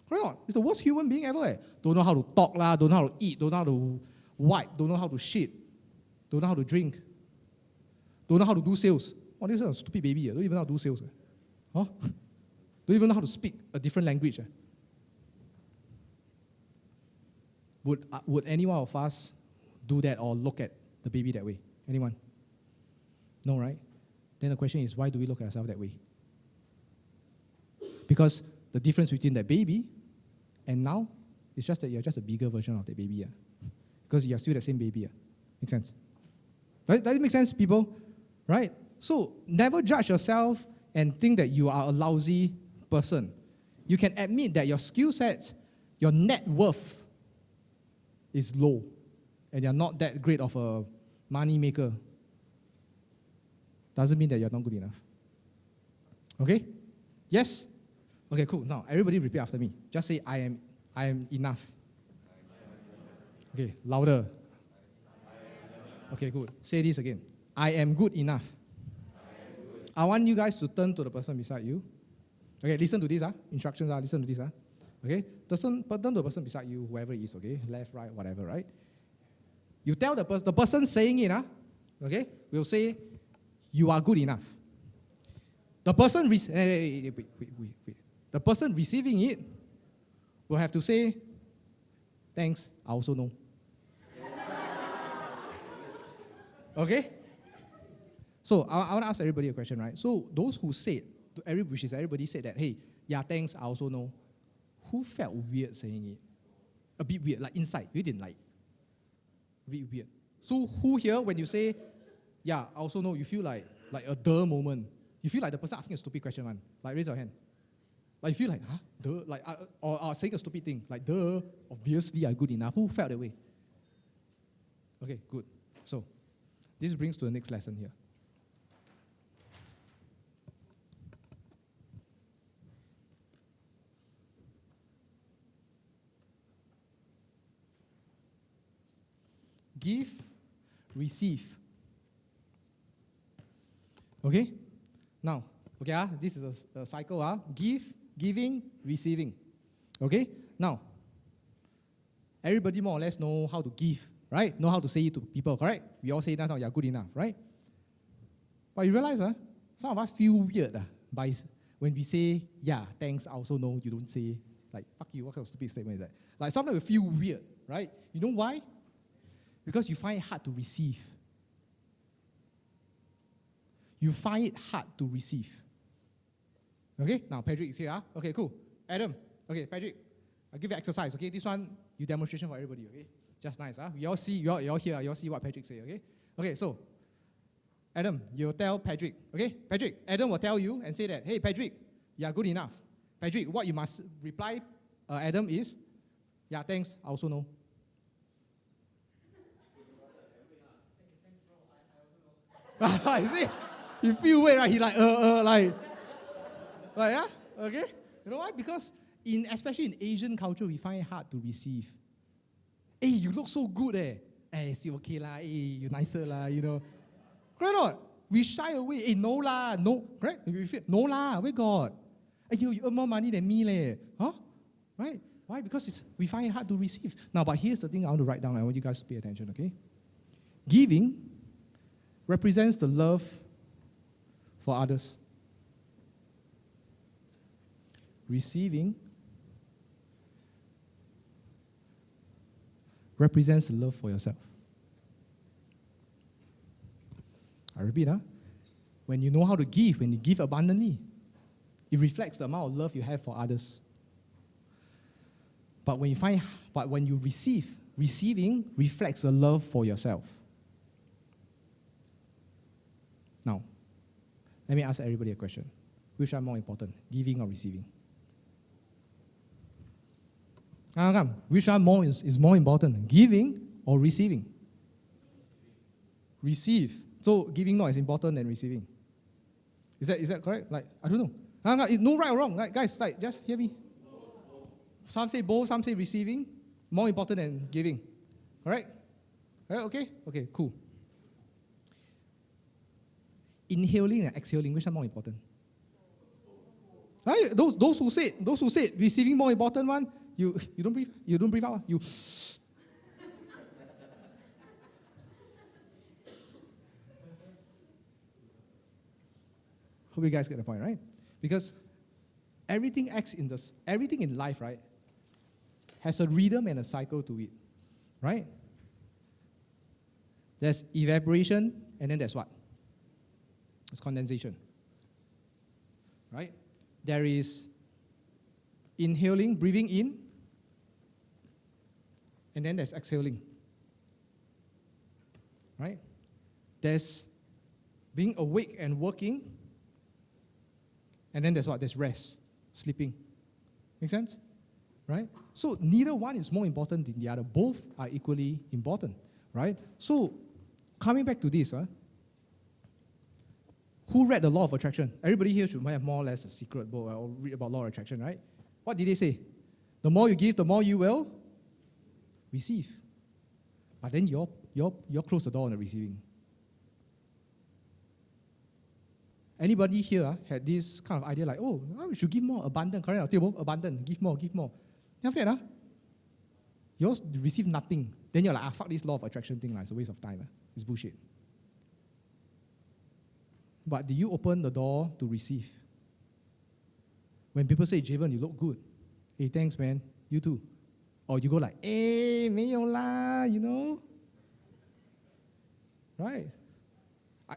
Right? It's the worst human being ever. Don't know how to talk, don't know how to eat, don't know how to wipe, don't know how to shit, don't know how to drink, don't know how to do sales. Oh, this is a stupid baby. Don't even know how to do sales. Huh? Don't even know how to speak a different language. Would any one of us do that or look at the baby that way? Anyone? No, right? Then the question is, why do we look at ourselves that way? Because the difference between that baby and now is just that you're just a bigger version of that baby. Because you're still the same baby. Make sense? Right? Does it make sense, people? Right? So never judge yourself and think that you are a lousy person. You can admit that your skill sets, your net worth is low, and you're not that great of a money maker. Doesn't mean that you're not good enough. Okay? Yes? Okay, cool. Now, everybody repeat after me. Just say, I am enough. Okay, louder. Okay, good. Say this again. I am good enough. I want you guys to turn to the person beside you. Okay, listen to this. Instructions are, listen to this. Okay, turn to the person beside you, whoever it is, okay? Left, right, whatever, right? You tell the person saying it, okay, will say, you are good enough. The person, wait. The person receiving it will have to say, thanks, I also know. Okay? So I want to ask everybody a question, right? So those who said, everybody said that, hey, yeah, thanks, I also know. Who felt weird saying it? A bit weird, like inside. You didn't like. A bit weird. So who here, when you say, yeah, I also know, you feel like a duh moment. You feel like the person asking a stupid question, man. Like, raise your hand. Like, you feel like, huh? Duh? Like, or saying a stupid thing. Like, duh, obviously I'm good enough. Who felt that way? Okay, good. So, this brings to the next lesson here. Give, receive. Okay? Now, okay, this is a cycle. Give, giving, receiving. Okay? Now, everybody more or less know how to give, right? Know how to say it to people, correct? We all say that you're good enough, right? But you realize, some of us feel weird when we say, yeah, thanks, I also know. You don't say, like, fuck you, what kind of stupid statement is that? Like, sometimes we feel weird, right? You know why? Because you find it hard to receive. You find it hard to receive. Okay, now Patrick is here. Okay, cool. Adam, okay, Patrick, I'll give you exercise, okay? This one, you demonstration for everybody, okay? Just nice, We all see, you all hear, you all see what Patrick say, okay? Okay, so, Adam, you tell Patrick, okay? Patrick, Adam will tell you and say that, hey, Patrick, you are good enough. Patrick, what you must reply, Adam, is, yeah, thanks, I also know. You see? You feel weird, right? He like, yeah? Okay? You know why? Because especially in Asian culture, we find it hard to receive. Hey, you look so good, Hey, still okay lah. Hey, you nicer lah, you know. Correct or not? We shy away. Hey, no lah, no. Correct? No lah, where God? Hey, you earn more money than me leh. Huh? Right? Why? Because we find it hard to receive. Now, but here's the thing I want to write down. I want you guys to pay attention, okay? Giving represents the love for others. Receiving represents the love for yourself. I repeat, when you know how to give, when you give abundantly, it reflects the amount of love you have for others. But when you receive, receiving reflects the love for yourself. Now, let me ask everybody a question. Which are more important, giving or receiving? Which one is more important, giving or receiving? Receive. So giving not as important than receiving. Is that correct? Like, I don't know. No right or wrong. Like, guys, like, just hear me. Some say both, some say receiving. More important than giving. Correct? Okay? Okay, cool. Inhaling and exhaling, which one more important? Right? Those who said receiving more important one, you don't breathe out. You hope you guys get the point, right? Because everything in life, right, has a rhythm and a cycle to it, right? There's evaporation, and then there's what? There's condensation, right? There is inhaling, breathing in, and then there's exhaling, right? There's being awake and working, and then there's what? There's rest, sleeping. Make sense? Right? So neither one is more important than the other. Both are equally important, right? So coming back to this, who read the Law of Attraction? Everybody here should have more or less a secret book or read about Law of Attraction, right? What did they say? The more you give, the more you will receive. But then you're close the door on the receiving. Anybody here had this kind of idea like, oh, we should give more, abundant, correct? Teapot, abundant, give more. Then after that, you receive nothing. Then you're like, fuck this Law of Attraction thing, it's a waste of time. It's bullshit. But do you open the door to receive? When people say, Javen, you look good. Hey, thanks, man. You too. Or you go like, hey, 没有啦, you know? Right?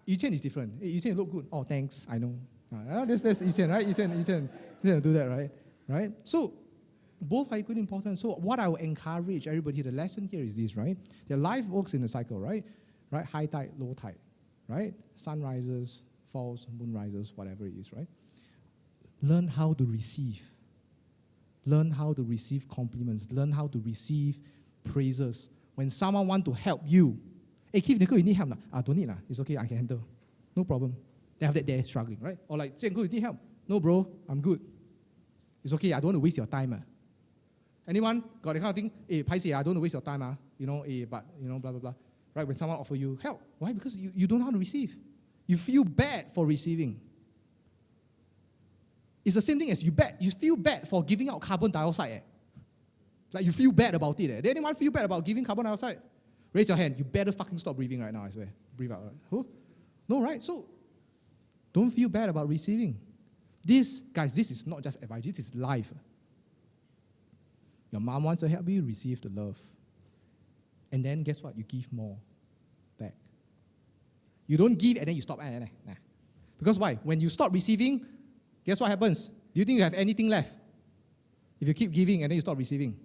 Yuchen is different. Hey, Yuchen, you look good. Oh, thanks, I know. That's Yuchen, right? Yuchen do that, right? So, both are equally important. So, what I will encourage everybody, the lesson here is this, right? Their life works in a cycle, right? High tide, low tide, right? Sun rises, falls, moon rises, whatever it is, right? Learn how to receive. Learn how to receive compliments. Learn how to receive praises. When someone wants to help you, hey, Keith, you need help? Don't need. It's okay, I can handle. No problem. Then after that, they're struggling, right? Or like, Jian, you need help? No, bro, I'm good. It's okay, I don't want to waste your time. Anyone got that kind of thing? Hey, Paisi, I don't want to waste your time. But, blah, blah, blah. Right, when someone offers you help. Why? Because you don't know how to receive. You feel bad for receiving. It's the same thing as you feel bad for giving out carbon dioxide. Like you feel bad about it. Did anyone feel bad about giving carbon dioxide? Raise your hand. You better fucking stop breathing right now, I swear. Breathe out. Right? Who? No, right? So, don't feel bad about receiving. This is not just advice. This is life. Your mom wants to help you receive the love. And then guess what? You give more back. You don't give and then you stop. Nah. Because why? When you stop receiving, guess what happens? Do you think you have anything left? If you keep giving and then you stop receiving?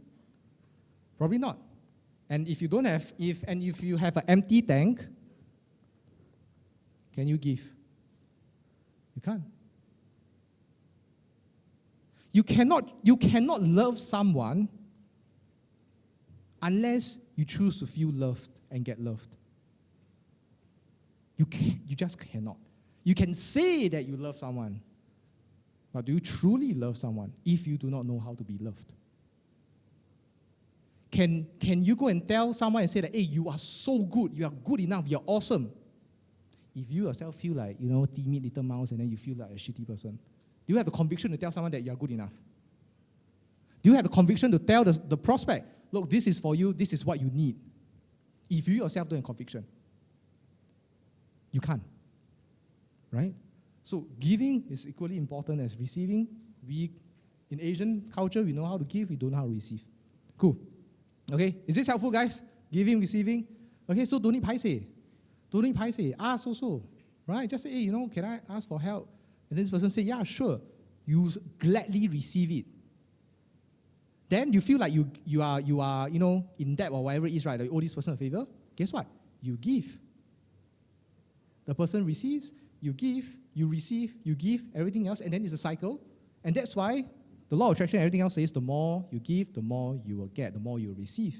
Probably not. And if you don't have, if you have an empty tank, can you give? You can't. You cannot love someone unless you choose to feel loved and get loved. You just cannot. You can say that you love someone, but do you truly love someone if you do not know how to be loved? Can you go and tell someone and say that, hey, you are so good, you are good enough, you're awesome? If you yourself feel like, timid little mouse and then you feel like a shitty person, do you have the conviction to tell someone that you're good enough? Do you have the conviction to tell the prospect, look, this is for you, this is what you need? If you yourself don't have conviction, you can't. Right? So giving is equally important as receiving. In Asian culture, we know how to give, we don't know how to receive. Cool. Okay, is this helpful, guys? Giving, receiving. Okay, so don't need paise. Don't need paise. Ask also. Right? Just say, hey, can I ask for help? And this person say, yeah, sure. You gladly receive it. Then you feel like you are in debt or whatever it is, right? Like you owe this person a favor. Guess what? You give. The person receives, you give, you receive, you give, everything else, and then it's a cycle. And that's why The law of attraction, everything else says the more you give, the more you will get, the more you will receive.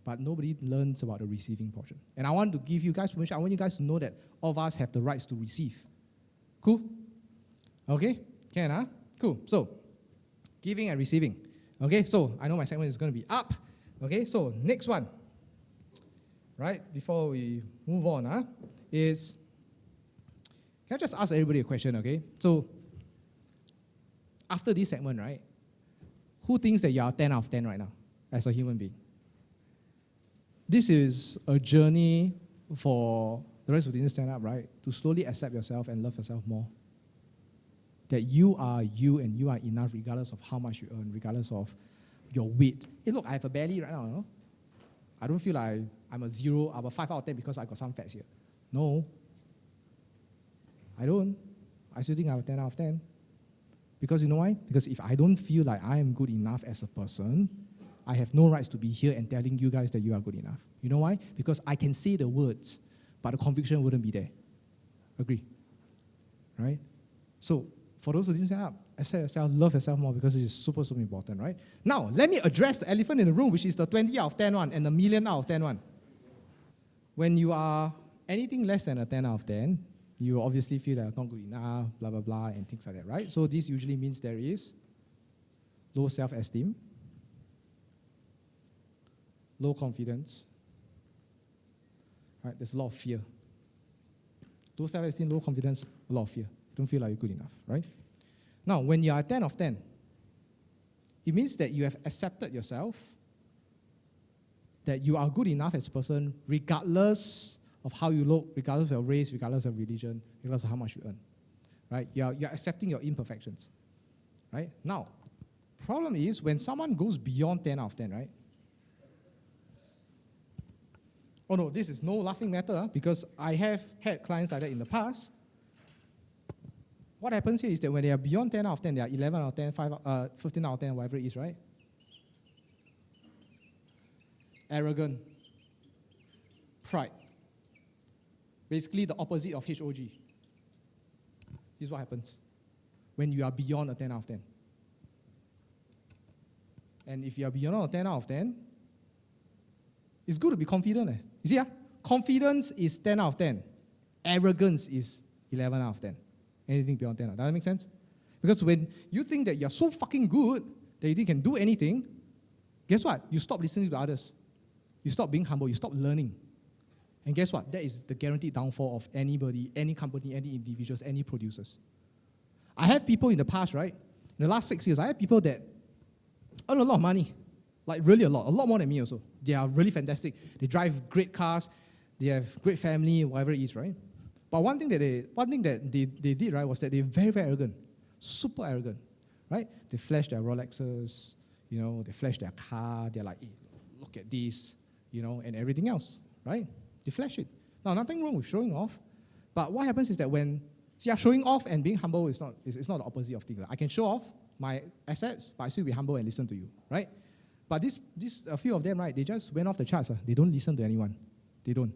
But nobody learns about the receiving portion. And I want to give you guys permission. I want you guys to know that all of us have the rights to receive. Cool? Okay? Can, huh? Cool. So, giving and receiving. Okay, so I know my segment is going to be up. Okay, so next one, right, before we move on, is, can I just ask everybody a question, okay? So, after this segment, right, who thinks that you are 10 out of 10 right now as a human being? This is a journey for the rest who didn't stand up, right, to slowly accept yourself and love yourself more. That you are you and you are enough regardless of how much you earn, regardless of your weight. Hey, look, I have a belly right now, you know? I don't feel like I'm a 0, I'm a 5 out of 10 because I got some fats here. No. I don't. I still think I'm a 10 out of 10. Because you know why? Because if I don't feel like I am good enough as a person, I have no rights to be here and telling you guys that you are good enough. You know why? Because I can say the words, but the conviction wouldn't be there. Agree? Right? So, for those who didn't stand up, accept yourself, love yourself more because it is super, super important, right? Now, let me address the elephant in the room, which is the 20 out of 10 one and the million out of 10 one. When you are anything less than a 10 out of 10, you obviously feel that you're not good enough, blah, blah, blah, and things like that, right? So this usually means there is low self-esteem, low confidence, right? There's a lot of fear. Low self-esteem, low confidence, a lot of fear. Don't feel like you're good enough, right? Now, when you are 10 of 10, it means that you have accepted yourself, that you are good enough as a person, regardless of how you look, regardless of your race, regardless of religion, regardless of how much you earn, right? You're accepting your imperfections, right? Now, problem is when someone goes beyond 10 out of 10, right? Oh no, this is no laughing matter because I have had clients like that in the past. What happens here is that when they are beyond 10 out of 10, they are 11 out of 10, 15 out of 10, whatever it is, right? Arrogant. Pride. Basically the opposite of HOG. This is what happens when you are beyond a 10 out of 10. And if you are beyond a 10 out of 10, it's good to be confident. You see, confidence is 10 out of 10. Arrogance is 11 out of 10. Anything beyond 10. Does that make sense? Because when you think that you're so fucking good that you think you can do anything, guess what? You stop listening to others. You stop being humble. You stop learning. And guess what? That is the guaranteed downfall of anybody, any company, any individuals, any producers. I have people in the past, right? In the last 6 years, I have people that earn a lot of money. Like really a lot more than me also. They are really fantastic. They drive great cars. They have great family, whatever it is, right? But one thing that they did, right, was that they're very, very arrogant. Super arrogant, right? They flash their Rolexes, you know, they flash their car. They're like, hey, look at this, you know, and everything else, right? They flash it. Now, nothing wrong with showing off. But what happens is that when, showing off and being humble is not the opposite of things. I can show off my assets, but I still be humble and listen to you, right? But a few of them, right, they just went off the charts. They don't listen to anyone. They don't.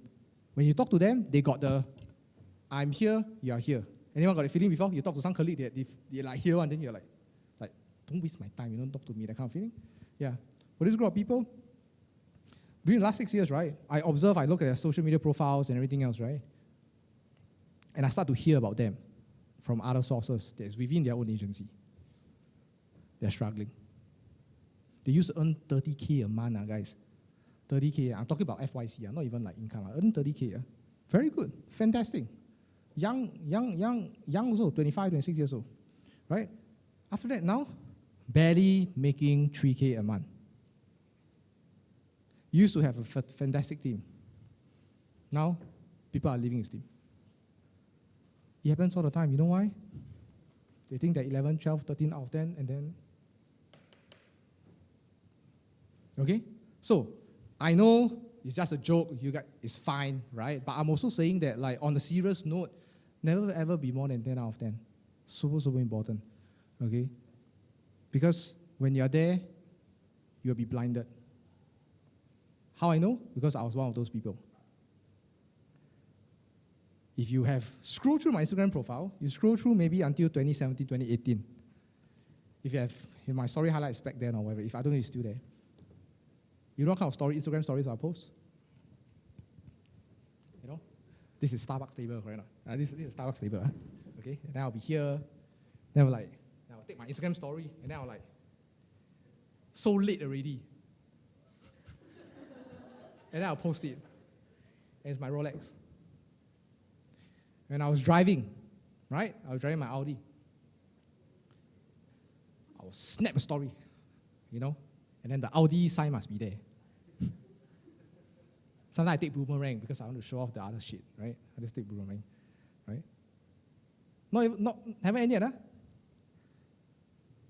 When you talk to them, they got the, I'm here, you are here. Anyone got a feeling before? You talk to some colleague, they're like here, and then you're like, don't waste my time, you don't talk to me, that kind of feeling. Yeah. For this group of people, during the last 6 years, right, I observe, I look at their social media profiles and everything else, right? And I start to hear about them from other sources that's within their own agency. They're struggling. They used to earn 30K a month, guys. 30K, I'm talking about FYC, not even like income. I earn 30K. Very good, fantastic. Young also, 25, 26 years old, right? After that, now, barely making 3K a month. Used to have a fantastic team. Now, people are leaving his team. It happens all the time. You know why? They think that 11, 12, 13 out of 10, and then... Okay? So, I know it's just a joke. You guys, it's fine, right? But I'm also saying that, like, on a serious note, never ever be more than 10 out of 10. Super, super important. Okay? Because when you're there, you'll be blinded. How I know? Because I was one of those people. If you have scrolled through my Instagram profile, you scroll through maybe until 2017, 2018. if my story highlights back then or whatever, if I don't know it's still there. You know what kind of Instagram stories I'll post? You know? This is Starbucks table, right? This is Starbucks table. Huh? Okay? And then I'll be here. Then I'll take my Instagram story, and then I'll so late already. And then I'll post it. And it's my Rolex. When I was driving, right? I was driving my Audi. I will snap a story, you know? And then the Audi sign must be there. Sometimes I take boomerang because I want to show off the other shit, right? I just take boomerang, right? Haven't ended yet, huh?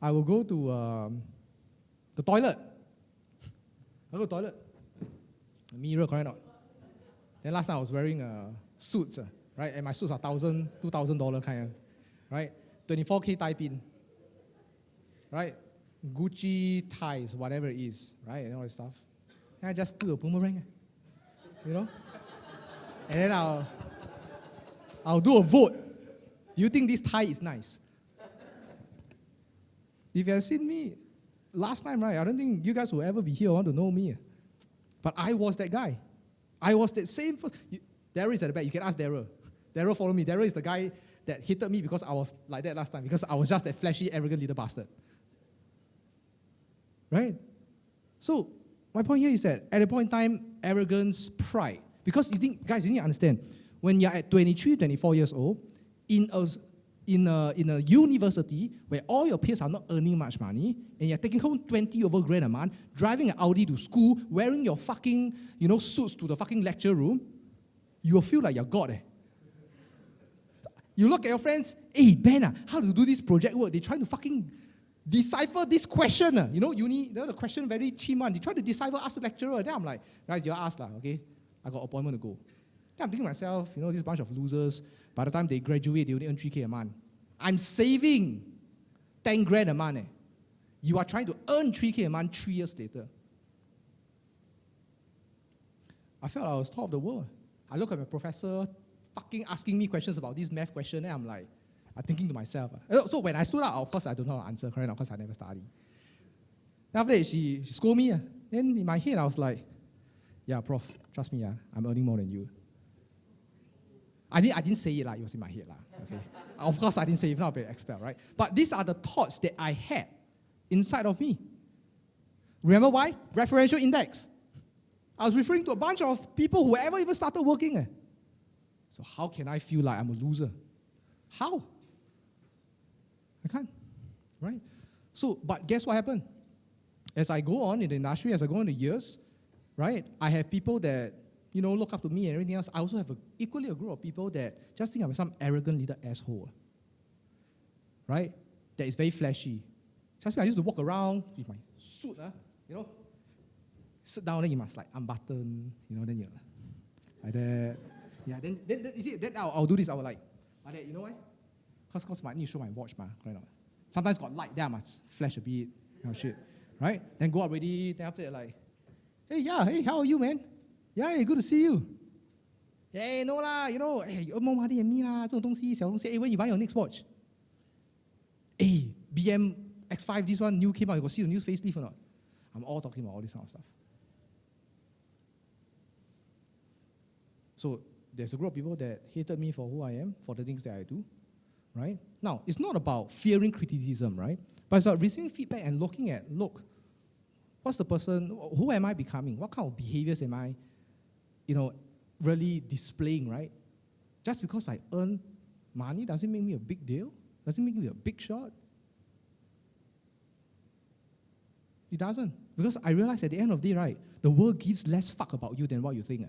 I will go to the toilet. I go to the toilet. A mirror, correct or not? Then last time I was wearing suits, right? And my suits are $1,000, $2,000 kind, right? 24K tie pin, right? Gucci ties, whatever it is, right? And all that stuff. And I just do a boomerang, you know? And then I'll do a vote. Do you think this tie is nice? If you have seen me last time, right, I don't think you guys will ever be here or want to know me. But I was that guy. I was that same. Daryl is at the back. You can ask Daryl. Daryl followed me. Daryl is the guy that hated me because I was like that last time, because I was just that flashy, arrogant little bastard. Right? So, my point here is that at a point in time, arrogance, pride. Because you think, guys, you need to understand, when you're at 23, 24 years old, in a university where all your peers are not earning much money, and you're taking home 20 over grand a month, driving an Audi to school, wearing your fucking, suits to the fucking lecture room, you will feel like you're God. You look at your friends, hey, Ben, how to do this project work? They try to fucking decipher this question. Uni, the question very cheap one. They try to decipher, ask the lecturer. Then I'm like, guys, you ask, okay? I got an appointment to go. Then I'm thinking to myself, this bunch of losers, by the time they graduate, they only earn 3K a month. I'm saving 10 grand a month. You are trying to earn 3K a month 3 years later. I felt I was top of the world. I look at my professor fucking asking me questions about this math question, and I'm thinking to myself. So when I stood up, of course I don't know how to answer, correct? Of course I never studied. Then after that, she scolded me. Then in my head, I was like, yeah, prof, trust me, I'm earning more than you. I didn't say it, it was in my head. Okay? Of course I didn't say it, if not I'll be expelled, right? But these are the thoughts that I had inside of me. Remember why? Referential index. I was referring to a bunch of people who ever even started working. So how can I feel like I'm a loser? How? I can't, right? So, but guess what happened? As I go on in the industry, as I go on the years, right, I have people that, look up to me and everything else. I also have equally a group of people that just think I'm some arrogant little asshole, right? That is very flashy. Just me, I used to walk around with my suit, sit down, then you must unbutton, then you're like that. Yeah, then you see, then I'll do this. I will like that. You know why? Because I need to show my watch, correct? Sometimes got light, then I must flash a bit, shit, right? Then go up already. Then after that, hey, how are you, man? Yeah, good to see you. Hey, no lah, you earn more money than me lah. 这种东西, 小东西. Hey, when you buy your next watch? Hey, BM X5, this one new came out. You got see the new facelift or not? I'm all talking about all this kind of stuff. So there's a group of people that hated me for who I am, for the things that I do, right? Now, it's not about fearing criticism, right? But it's about receiving feedback and looking at, what's the person, who am I becoming? What kind of behaviors am I, really displaying, right? Just because I earn money doesn't make me a big deal. Doesn't make me a big shot. It doesn't. Because I realize at the end of the day, right, the world gives less fuck about you than what you think.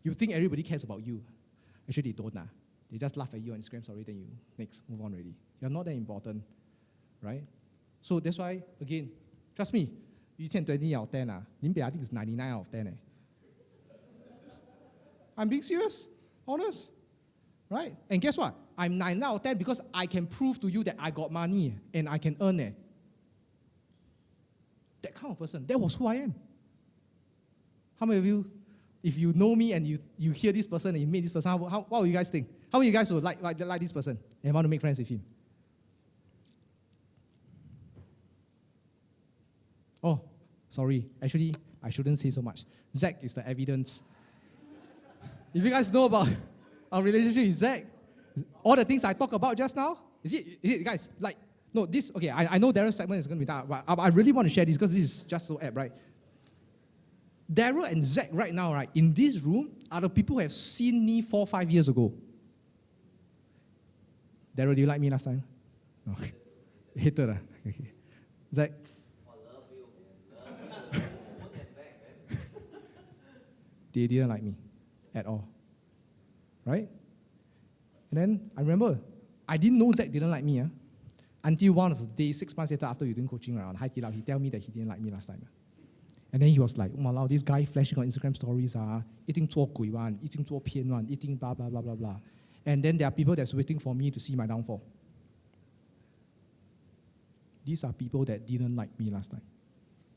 You think everybody cares about you. Actually, they don't. They just laugh at you on Instagram story, then you next, move on already. You're not that important, right? So that's why, again, trust me, 20 out of 10, Limpe, I think it's 99 out of 10. I'm being serious, honest, right? And guess what? I'm 9 out of 10 because I can prove to you that I got money and I can earn it. That kind of person, that was who I am. How many of you, if you know me and you hear this person and you meet this person, what will you guys think? How many of you guys would like this person and want to make friends with him? Oh, sorry. Actually, I shouldn't say so much. Zach is the evidence. If you guys know about our relationship with Zach, all the things I talk about just now, is it guys, like, no, this, okay, I know Daryl's segment is going to be that, but I really want to share this because this is just so apt, right? Daryl and Zach right now, right, in this room, are the people who have seen me 4 or 5 years ago. Daryl, do you like me last time? No. Hated, okay. Zach? They didn't like me at all. Right? And then I remember, I didn't know Zach didn't like me. Until one of the days, 6 months later after you doing coaching on Hai Di Lao, he told me that he didn't like me last time. And then he was like, wow, this guy flashing on Instagram stories, 一定做鬼 one, 一定做骗 one, 一定 blah, blah, blah, blah, blah. And then there are people that's waiting for me to see my downfall. These are people that didn't like me last time.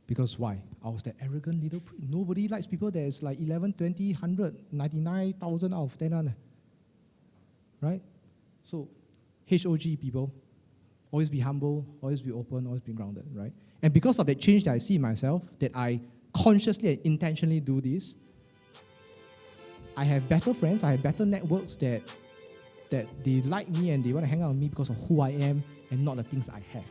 Because why? I was that arrogant little prick. Nobody likes people that is like 11, 20, 100, 99,000 out of 10. Right? So, HOG people, always be humble, always be open, always be grounded, right? And because of that change that I see in myself, that I consciously and intentionally do this, I have better friends, I have better networks that they like me and they want to hang out with me because of who I am and not the things I have.